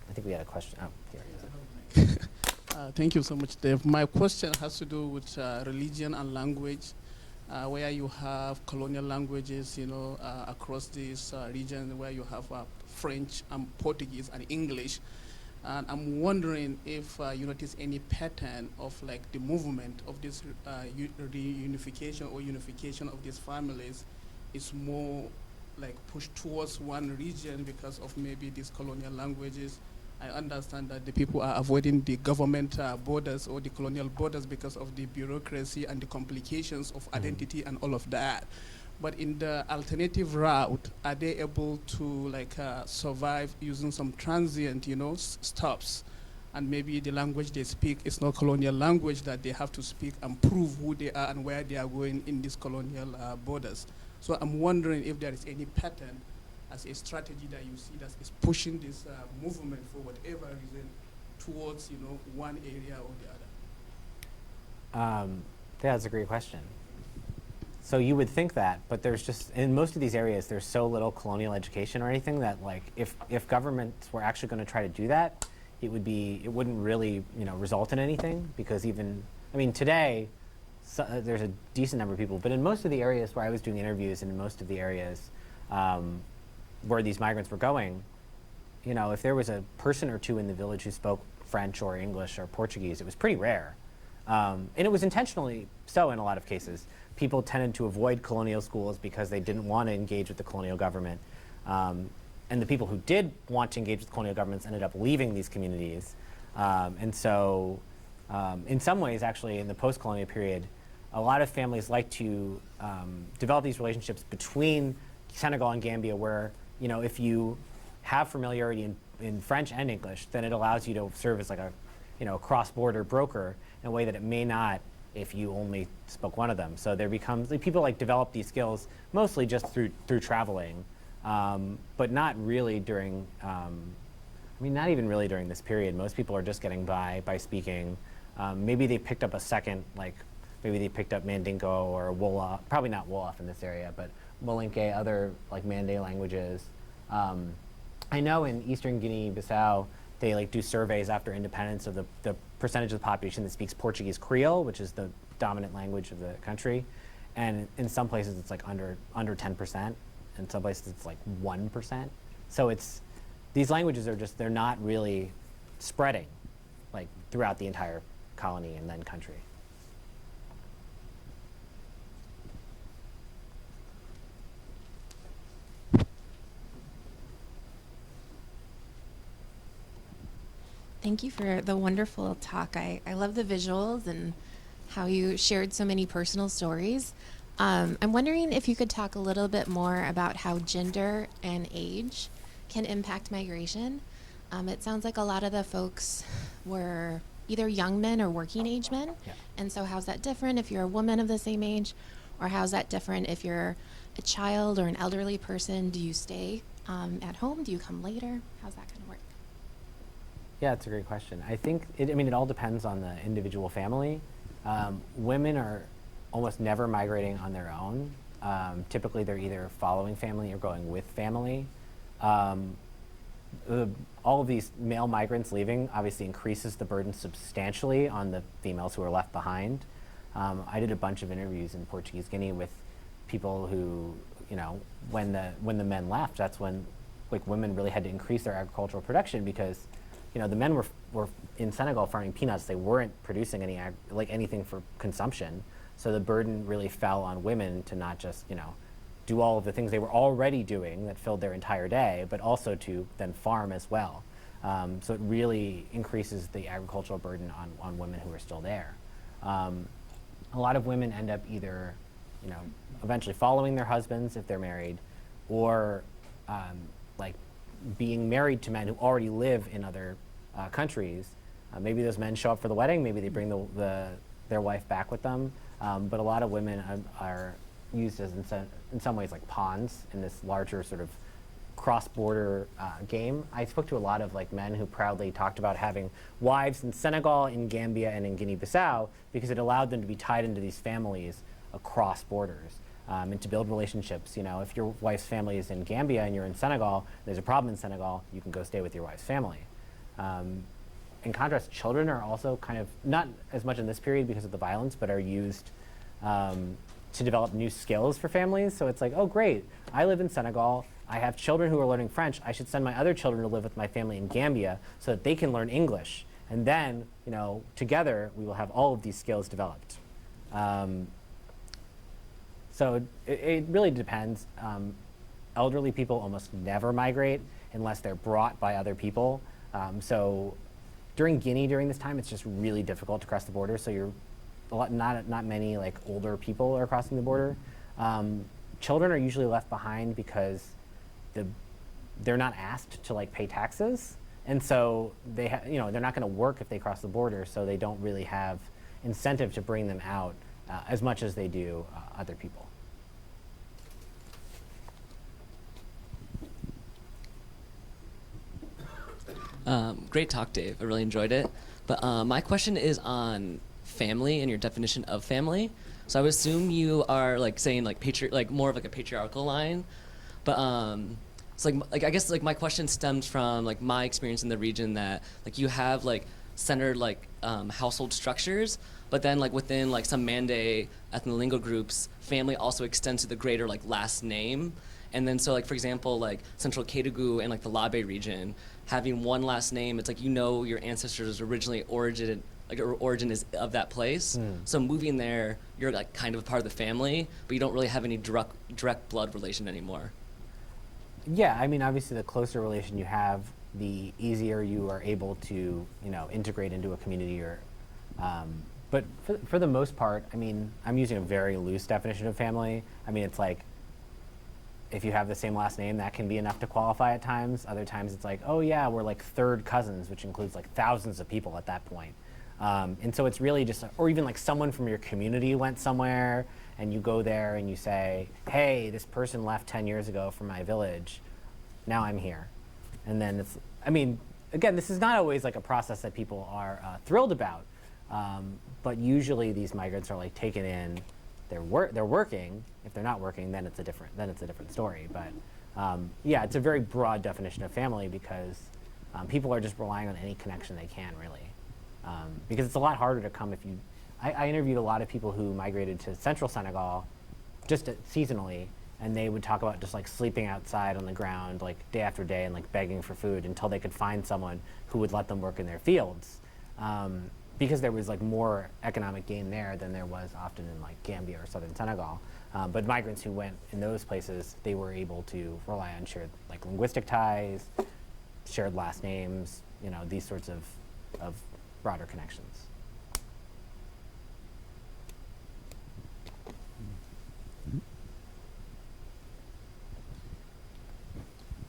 I think we had a question. Oh, here he is. Thank you so much, Dave. My question has to do with religion and language, where you have colonial languages, across this region, where you have French and Portuguese and English. And I'm wondering if you notice any pattern of the movement of this reunification or unification of these families is more like pushed towards one region because of maybe these colonial languages. I understand that the people are avoiding the government borders or the colonial borders because of the bureaucracy and the complications of identity and all of that. But in the alternative route, are they able to like survive using some transient, stops? And maybe the language they speak is not colonial language that they have to speak and prove who they are and where they are going in these colonial borders. So I'm wondering if there is any pattern as a strategy that you see that is pushing this movement for whatever reason towards one area or the other. That's a great question. So you would think that, but there's just, in most of these areas, there's so little colonial education or anything that, like, if governments were actually going to try to do that, it wouldn't really, result in anything, because today, there's a decent number of people, but in most of the areas where I was doing interviews and in most of the areas where these migrants were going, if there was a person or two in the village who spoke French or English or Portuguese, it was pretty rare. And it was intentionally so in a lot of cases. People tended to avoid colonial schools because they didn't want to engage with the colonial government. And the people who did want to engage with colonial governments ended up leaving these communities. And so in some ways, actually, in the post-colonial period, a lot of families like to develop these relationships between Senegal and Gambia where, if you have familiarity in French and English, then it allows you to serve as like a cross-border broker in a way that it may not if you only spoke one of them. So there becomes, people develop these skills mostly just through traveling, but not really during, not even really during this period. Most people are just getting by speaking. Maybe they picked up a second, maybe they picked up Mandingo or Wolof, probably not Wolof in this area, but Molinke, other Mande languages. I know in Eastern Guinea-Bissau, they do surveys after independence of the percentage of the population that speaks Portuguese Creole, which is the dominant language of the country. And in some places it's under 10%. In some places it's 1%. So these languages they're not really spreading throughout the entire colony and then country. Thank you for the wonderful talk. I love the visuals and how you shared so many personal stories. I'm wondering if you could talk a little bit more about how gender and age can impact migration. It sounds like a lot of the folks were either young men or working age men. Yeah. And so how's that different if you're a woman of the same age? Or how's that different if you're a child or an elderly person? Do you stay at home? Do you come later? How's that going to work? Yeah, it's a great question. I think it all depends on the individual family. Women are almost never migrating on their own. Typically, they're either following family or going with family. All of these male migrants leaving obviously increases the burden substantially on the females who are left behind. I did a bunch of interviews in Portuguese Guinea with people who, when the men left, that's when women really had to increase their agricultural production because the men were in Senegal farming peanuts. They weren't producing anything for consumption. So the burden really fell on women to not just, do all of the things they were already doing that filled their entire day, but also to then farm as well. So it really increases the agricultural burden on women who are still there. A lot of women end up either, eventually following their husbands if they're married, or being married to men who already live in other countries. Maybe those men show up for the wedding, maybe they bring their wife back with them, but a lot of women are used as in some ways like pawns in this larger sort of cross-border game. I spoke to a lot of men who proudly talked about having wives in Senegal, in Gambia, and in Guinea-Bissau because it allowed them to be tied into these families across borders. And to build relationships. If your wife's family is in Gambia and you're in Senegal, there's a problem in Senegal, you can go stay with your wife's family. In contrast, children are also kind of, not as much in this period because of the violence, but are used to develop new skills for families. So it's oh great, I live in Senegal, I have children who are learning French, I should send my other children to live with my family in Gambia so that they can learn English. And then, together we will have all of these skills developed. So it really depends. Elderly people almost never migrate unless they're brought by other people. So during Guinea, during this time, it's just really difficult to cross the border. So you're not many like older people are crossing the border. Children are usually left behind because they're not asked to like pay taxes, and so they're not going to work if they cross the border. So they don't really have incentive to bring them out as much as they do other people. Great talk, Dave. I really enjoyed it. But my question is on family and your definition of family. So I would assume you are like saying like more of like a patriarchal line. But it's like I guess like my question stems from like my experience in the region that like you have like centered like household structures, but then like within like some Mande ethnolingual groups, family also extends to the greater like last name. And then so like for example like Central Kedugu and like the Labe region, having one last name, it's like your ancestors originally origin is of that place. So moving there, you're like kind of a part of the family, but you don't really have any direct blood relation anymore. Yeah, I mean, obviously, the closer relation you have, the easier you are able to, integrate into a community. But for the most part, I mean, I'm using a very loose definition of family. I mean, it's like, if you have the same last name, that can be enough to qualify at times. Other times, it's like, oh yeah, we're like third cousins, which includes like thousands of people at that point. And so it's really just, or even like someone from your community went somewhere, and you go there and you say, hey, this person left 10 years ago from my village, now I'm here. And then it's, I mean, again, this is not always like a process that people are thrilled about, but usually these migrants are like taken in, they're working. If they're not working, then it's a different story. But yeah, it's a very broad definition of family because people are just relying on any connection they can, really. Because it's a lot harder to come if you, I interviewed a lot of people who migrated to central Senegal just seasonally, and they would talk about just like sleeping outside on the ground like day after day and like begging for food until they could find someone who would let them work in their fields. Because there was like more economic gain there than there was often in like Gambia or southern Senegal. But migrants who went in those places, they were able to rely on shared like linguistic ties, shared last names, these sorts of broader connections.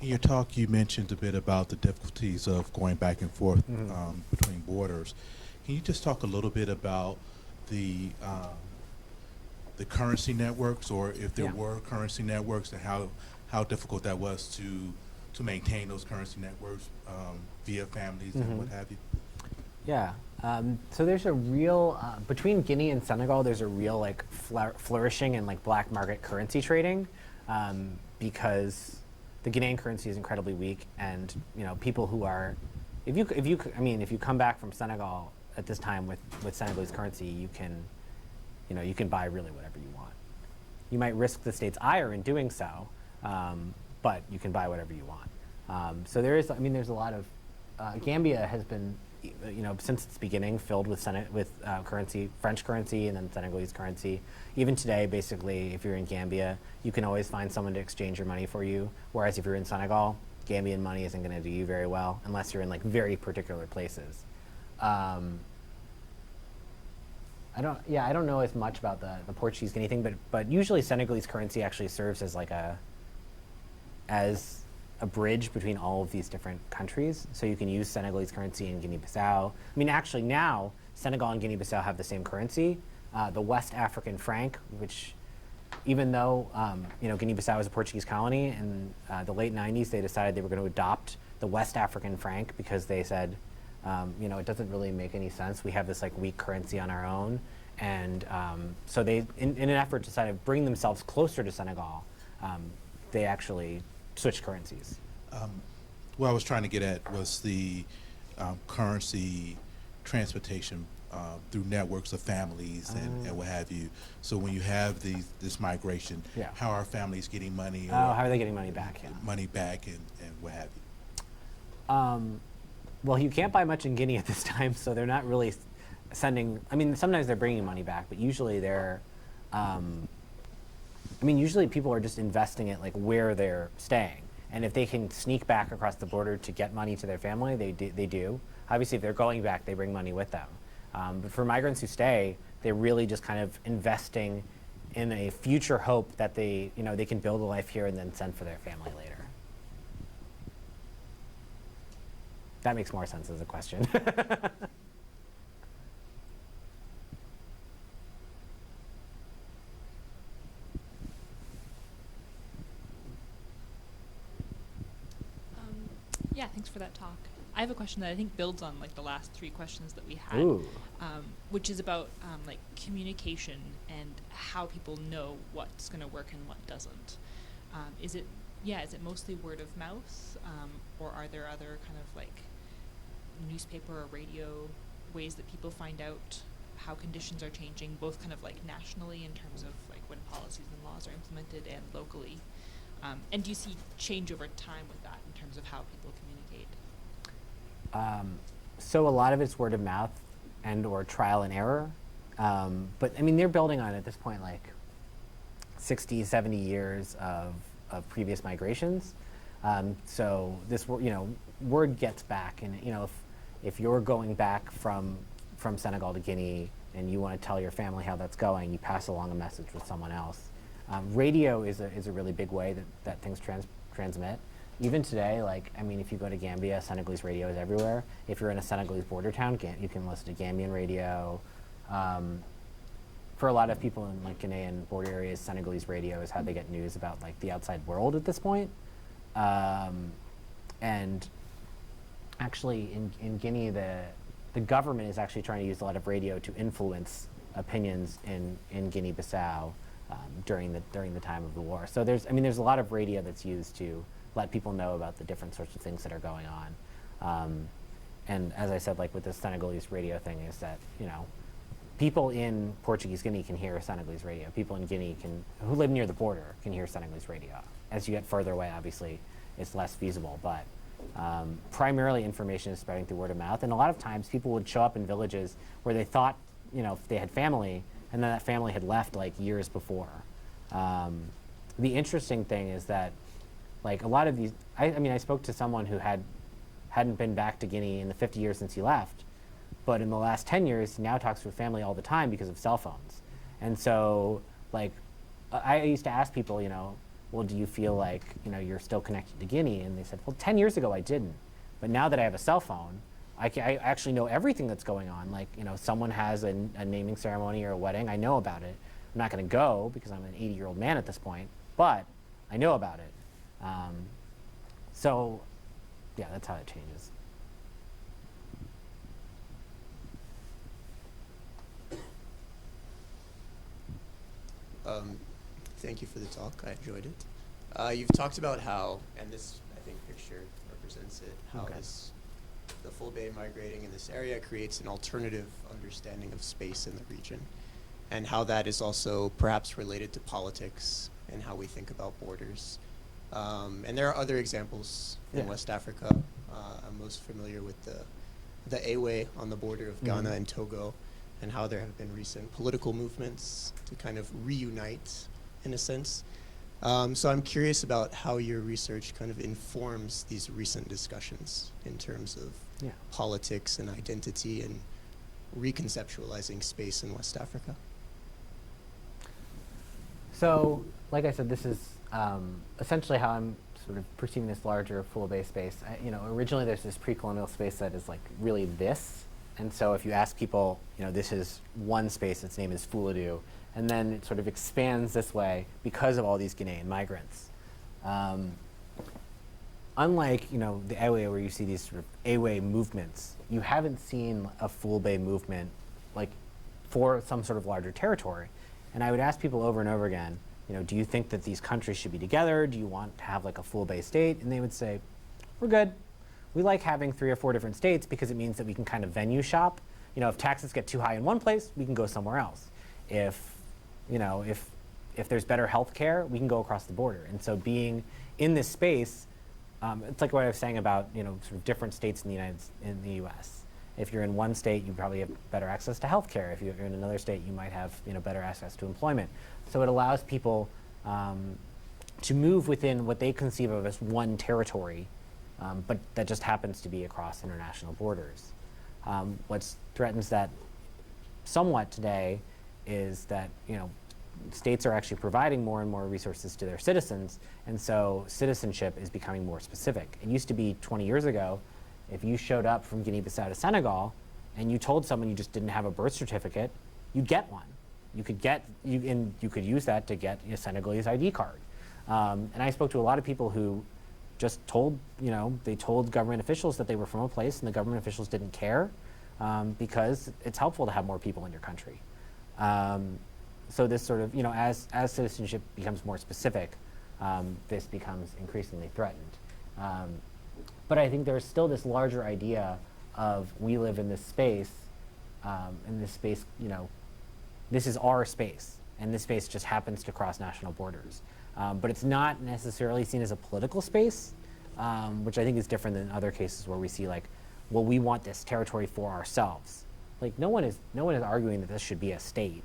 In your talk, you mentioned a bit about the difficulties of going back and forth between borders. Can you just talk a little bit about the currency networks, or if there were currency networks, and how difficult that was to maintain those currency networks via families and what have you? Yeah. So there's a real between Guinea and Senegal. There's a real like flourishing in like black market currency trading because the Guinean currency is incredibly weak, and people who are, if you come back from Senegal at this time with Senegalese currency, you can buy really whatever you want. You might risk the state's ire in doing so, but you can buy whatever you want. So there's a lot of Gambia has been, since its beginning, filled with currency, French currency, and then Senegalese currency. Even today, basically, if you're in Gambia, you can always find someone to exchange your money for you. Whereas if you're in Senegal, Gambian money isn't going to do you very well unless you're in like very particular places. I don't know as much about the Portuguese Guinea thing, but usually Senegalese currency actually serves as like a bridge between all of these different countries. So you can use Senegalese currency in Guinea-Bissau. I mean, actually now, Senegal and Guinea-Bissau have the same currency. The West African franc, which even though Guinea-Bissau was a Portuguese colony, in the late 90s they decided they were going to adopt the West African franc because they said, it doesn't really make any sense. We have this like weak currency on our own. And so they, in an effort to kind of bring themselves closer to Senegal, they actually switch currencies. What I was trying to get at was the currency transportation through networks of families and what have you. So when you have this migration, how are families getting money? How are they getting money back? Yeah. Money back and what have you? Well, you can't buy much in Guinea at this time, so they're not really sending. I mean, sometimes they're bringing money back, but usually they're I mean, usually people are just investing it like where they're staying. And if they can sneak back across the border to get money to their family, they do. Obviously, if they're going back, they bring money with them. But for migrants who stay, they're really just kind of investing in a future hope that they can build a life here and then send for their family later. That makes more sense as a question. Yeah, thanks for that talk. I have a question that I think builds on like the last three questions that we had, Ooh. Which is about like communication and how people know what's going to work and what doesn't. Is it mostly word of mouth, or are there other kind of like newspaper or radio ways that people find out how conditions are changing, both kind of like nationally in terms of like when policies and laws are implemented and locally? And do you see change over time with that in terms of how people communicate? So a lot of it's word of mouth and or trial and error. But I mean, they're building on at this point like 60, 70 years of previous migrations. So this, word gets back, and if you're going back from Senegal to Guinea and you want to tell your family how that's going, you pass along a message with someone else. Radio is a really big way that things transmit. Even today, if you go to Gambia, Senegalese radio is everywhere. If you're in a Senegalese border town, you can listen to Gambian radio. For a lot of people in like Ghanaian border areas, Senegalese radio is how they get news about like the outside world at this point. And actually, in Guinea, the government is actually trying to use a lot of radio to influence opinions in Guinea-Bissau during the time of the war. So there's a lot of radio that's used to let people know about the different sorts of things that are going on. And as I said, like with the Senegalese radio thing, is that people in Portuguese Guinea can hear Senegalese radio. People in Guinea who live near the border can hear Senegalese radio. As you get further away, obviously, it's less feasible. But primarily, information is spreading through word of mouth. And a lot of times, people would show up in villages where they thought, if they had family, and then that family had left like years before. The interesting thing is that, like a lot of these, I spoke to someone who hadn't been back to Guinea in the 50 years since he left, but in the last 10 years, he now talks to his family all the time because of cell phones. And so, like, I used to ask people, well, do you feel like, you're still connected to Guinea? And they said, well, 10 years ago I didn't. But now that I have a cell phone, I actually know everything that's going on. Like, someone has a naming ceremony or a wedding, I know about it. I'm not going to go because I'm an 80-year-old man at this point, but I know about it. So, yeah, that's how it changes. Thank you for the talk. I enjoyed it. You've talked about how, and this, I think, picture represents it, how Okay. the Fulbe migrating in this area creates an alternative understanding of space in the region, and how that is also perhaps related to politics and how we think about borders. And there are other examples in Yeah. West Africa. I'm most familiar with the Ewe on the border of Ghana and Togo, and how there have been recent political movements to kind of reunite, in a sense. So I'm curious about how your research kind of informs these recent discussions in terms of politics and identity and reconceptualizing space in West Africa. So, like I said, this is essentially how I'm sort of perceiving this larger Fulbe space. Originally there's this pre-colonial space that is like really this. And so if you ask people, this is one space, its name is Fuladu, and then it sort of expands this way because of all these Guinean migrants. Unlike, the Ewe, where you see these sort of Ewe movements, you haven't seen a Fulbe movement like for some sort of larger territory. And I would ask people over and over again, do you think that these countries should be together? Do you want to have like a Fulbe state? And they would say, we're good. We like having 3 or 4 different states because it means that we can kind of venue shop. If taxes get too high in one place, we can go somewhere else. If there's better health care, we can go across the border. And so being in this space, it's like what I was saying about, sort of different states in the U.S. If you're in one state, you probably have better access to health care. If you're in another state, you might have, better access to employment. So it allows people to move within what they conceive of as one territory, but that just happens to be across international borders. What threatens that somewhat today is that, you know, states are actually providing more and more resources to their citizens, and so citizenship is becoming more specific. It used to be 20 years ago, if you showed up from Guinea-Bissau to Senegal and you told someone you just didn't have a birth certificate, you'd get one. You could use that to get a Senegalese ID card. And I spoke to a lot of people who just told, you know, they told government officials that they were from a place, and the government officials didn't care because it's helpful to have more people in your country. So this sort of, you know, as citizenship becomes more specific, this becomes increasingly threatened. But I think there's still this larger idea of we live in this space, you know, this is our space, and this space just happens to cross national borders. But it's not necessarily seen as a political space, which I think is different than other cases where we see like, well, we want this territory for ourselves. Like no one is arguing that this should be a state.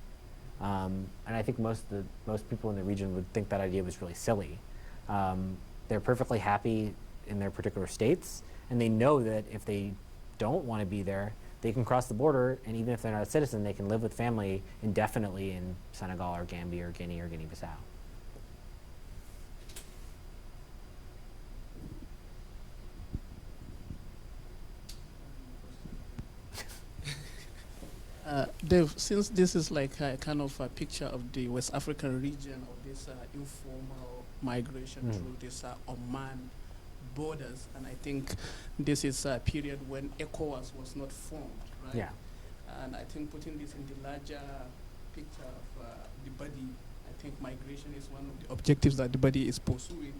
And I think most people in the region would think that idea was really silly. They're perfectly happy in their particular states, and they know that if they don't want to be there, they can cross the border, and even if they're not a citizen, they can live with family indefinitely in Senegal or Gambia or Guinea or Guinea-Bissau. Dave, since this is like a kind of a picture of the West African region of this informal migration through this unmanned borders, and I think this is a period when ECOWAS was not formed, right? Yeah. And I think putting this in the larger picture of the body, I think migration is one of the objectives that the body is pursuing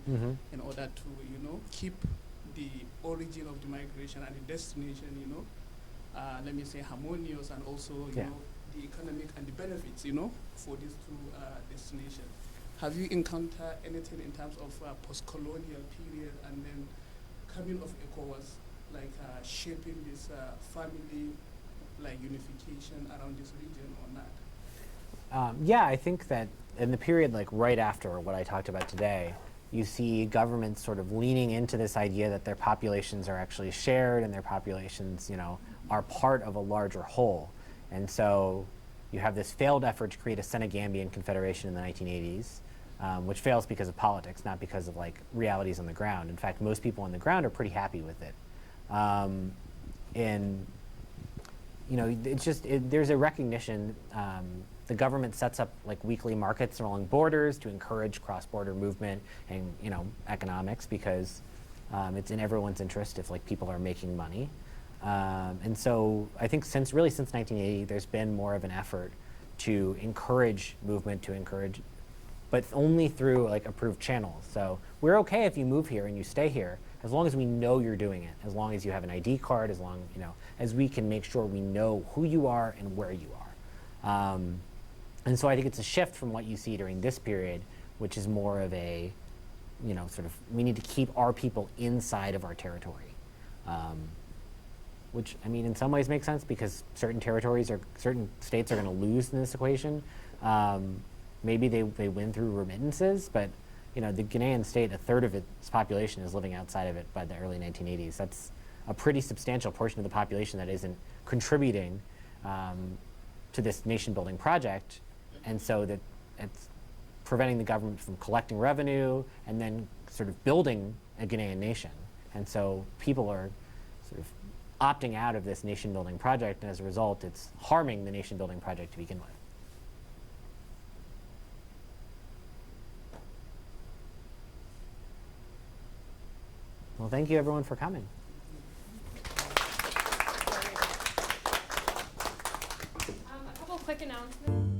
in order to, you know, keep the origin of the migration and the destination, you know, let me say harmonious, and also, you know, the economic and the benefits, you know, for these two destinations. Have you encountered anything in terms of post-colonial period and then coming of ECOWAS, like shaping this family, like unification around this region or not? Yeah, I think that in the period like right after what I talked about today, you see governments sort of leaning into this idea that their populations are actually shared and their populations, you know, are part of a larger whole. And so you have this failed effort to create a Senegambian confederation in the 1980s, which fails because of politics, not because of like realities on the ground. In fact, most people on the ground are pretty happy with it. And you know, it's just, there's a recognition, the government sets up like weekly markets along borders to encourage cross-border movement and, you know, economics, because it's in everyone's interest if like people are making money. And so I think since 1980, there's been more of an effort to encourage movement, but only through like approved channels. So we're okay if you move here and you stay here, as long as we know you're doing it, as long as you have an ID card, as long, you know, as we can make sure we know who you are and where you are. And so I think it's a shift from what you see during this period, which is more of a, you know, sort of, we need to keep our people inside of our territory. Which, I mean, in some ways makes sense, because certain states are going to lose in this equation. Maybe they win through remittances, but, you know, the Ghanaian state, a third of its population is living outside of it by the early 1980s. That's a pretty substantial portion of the population that isn't contributing to this nation-building project, and so that it's preventing the government from collecting revenue and then sort of building a Ghanaian nation. And so people are sort of opting out of this nation-building project, and as a result, it's harming the nation-building project to begin with. Well, thank you everyone for coming. A couple quick announcements.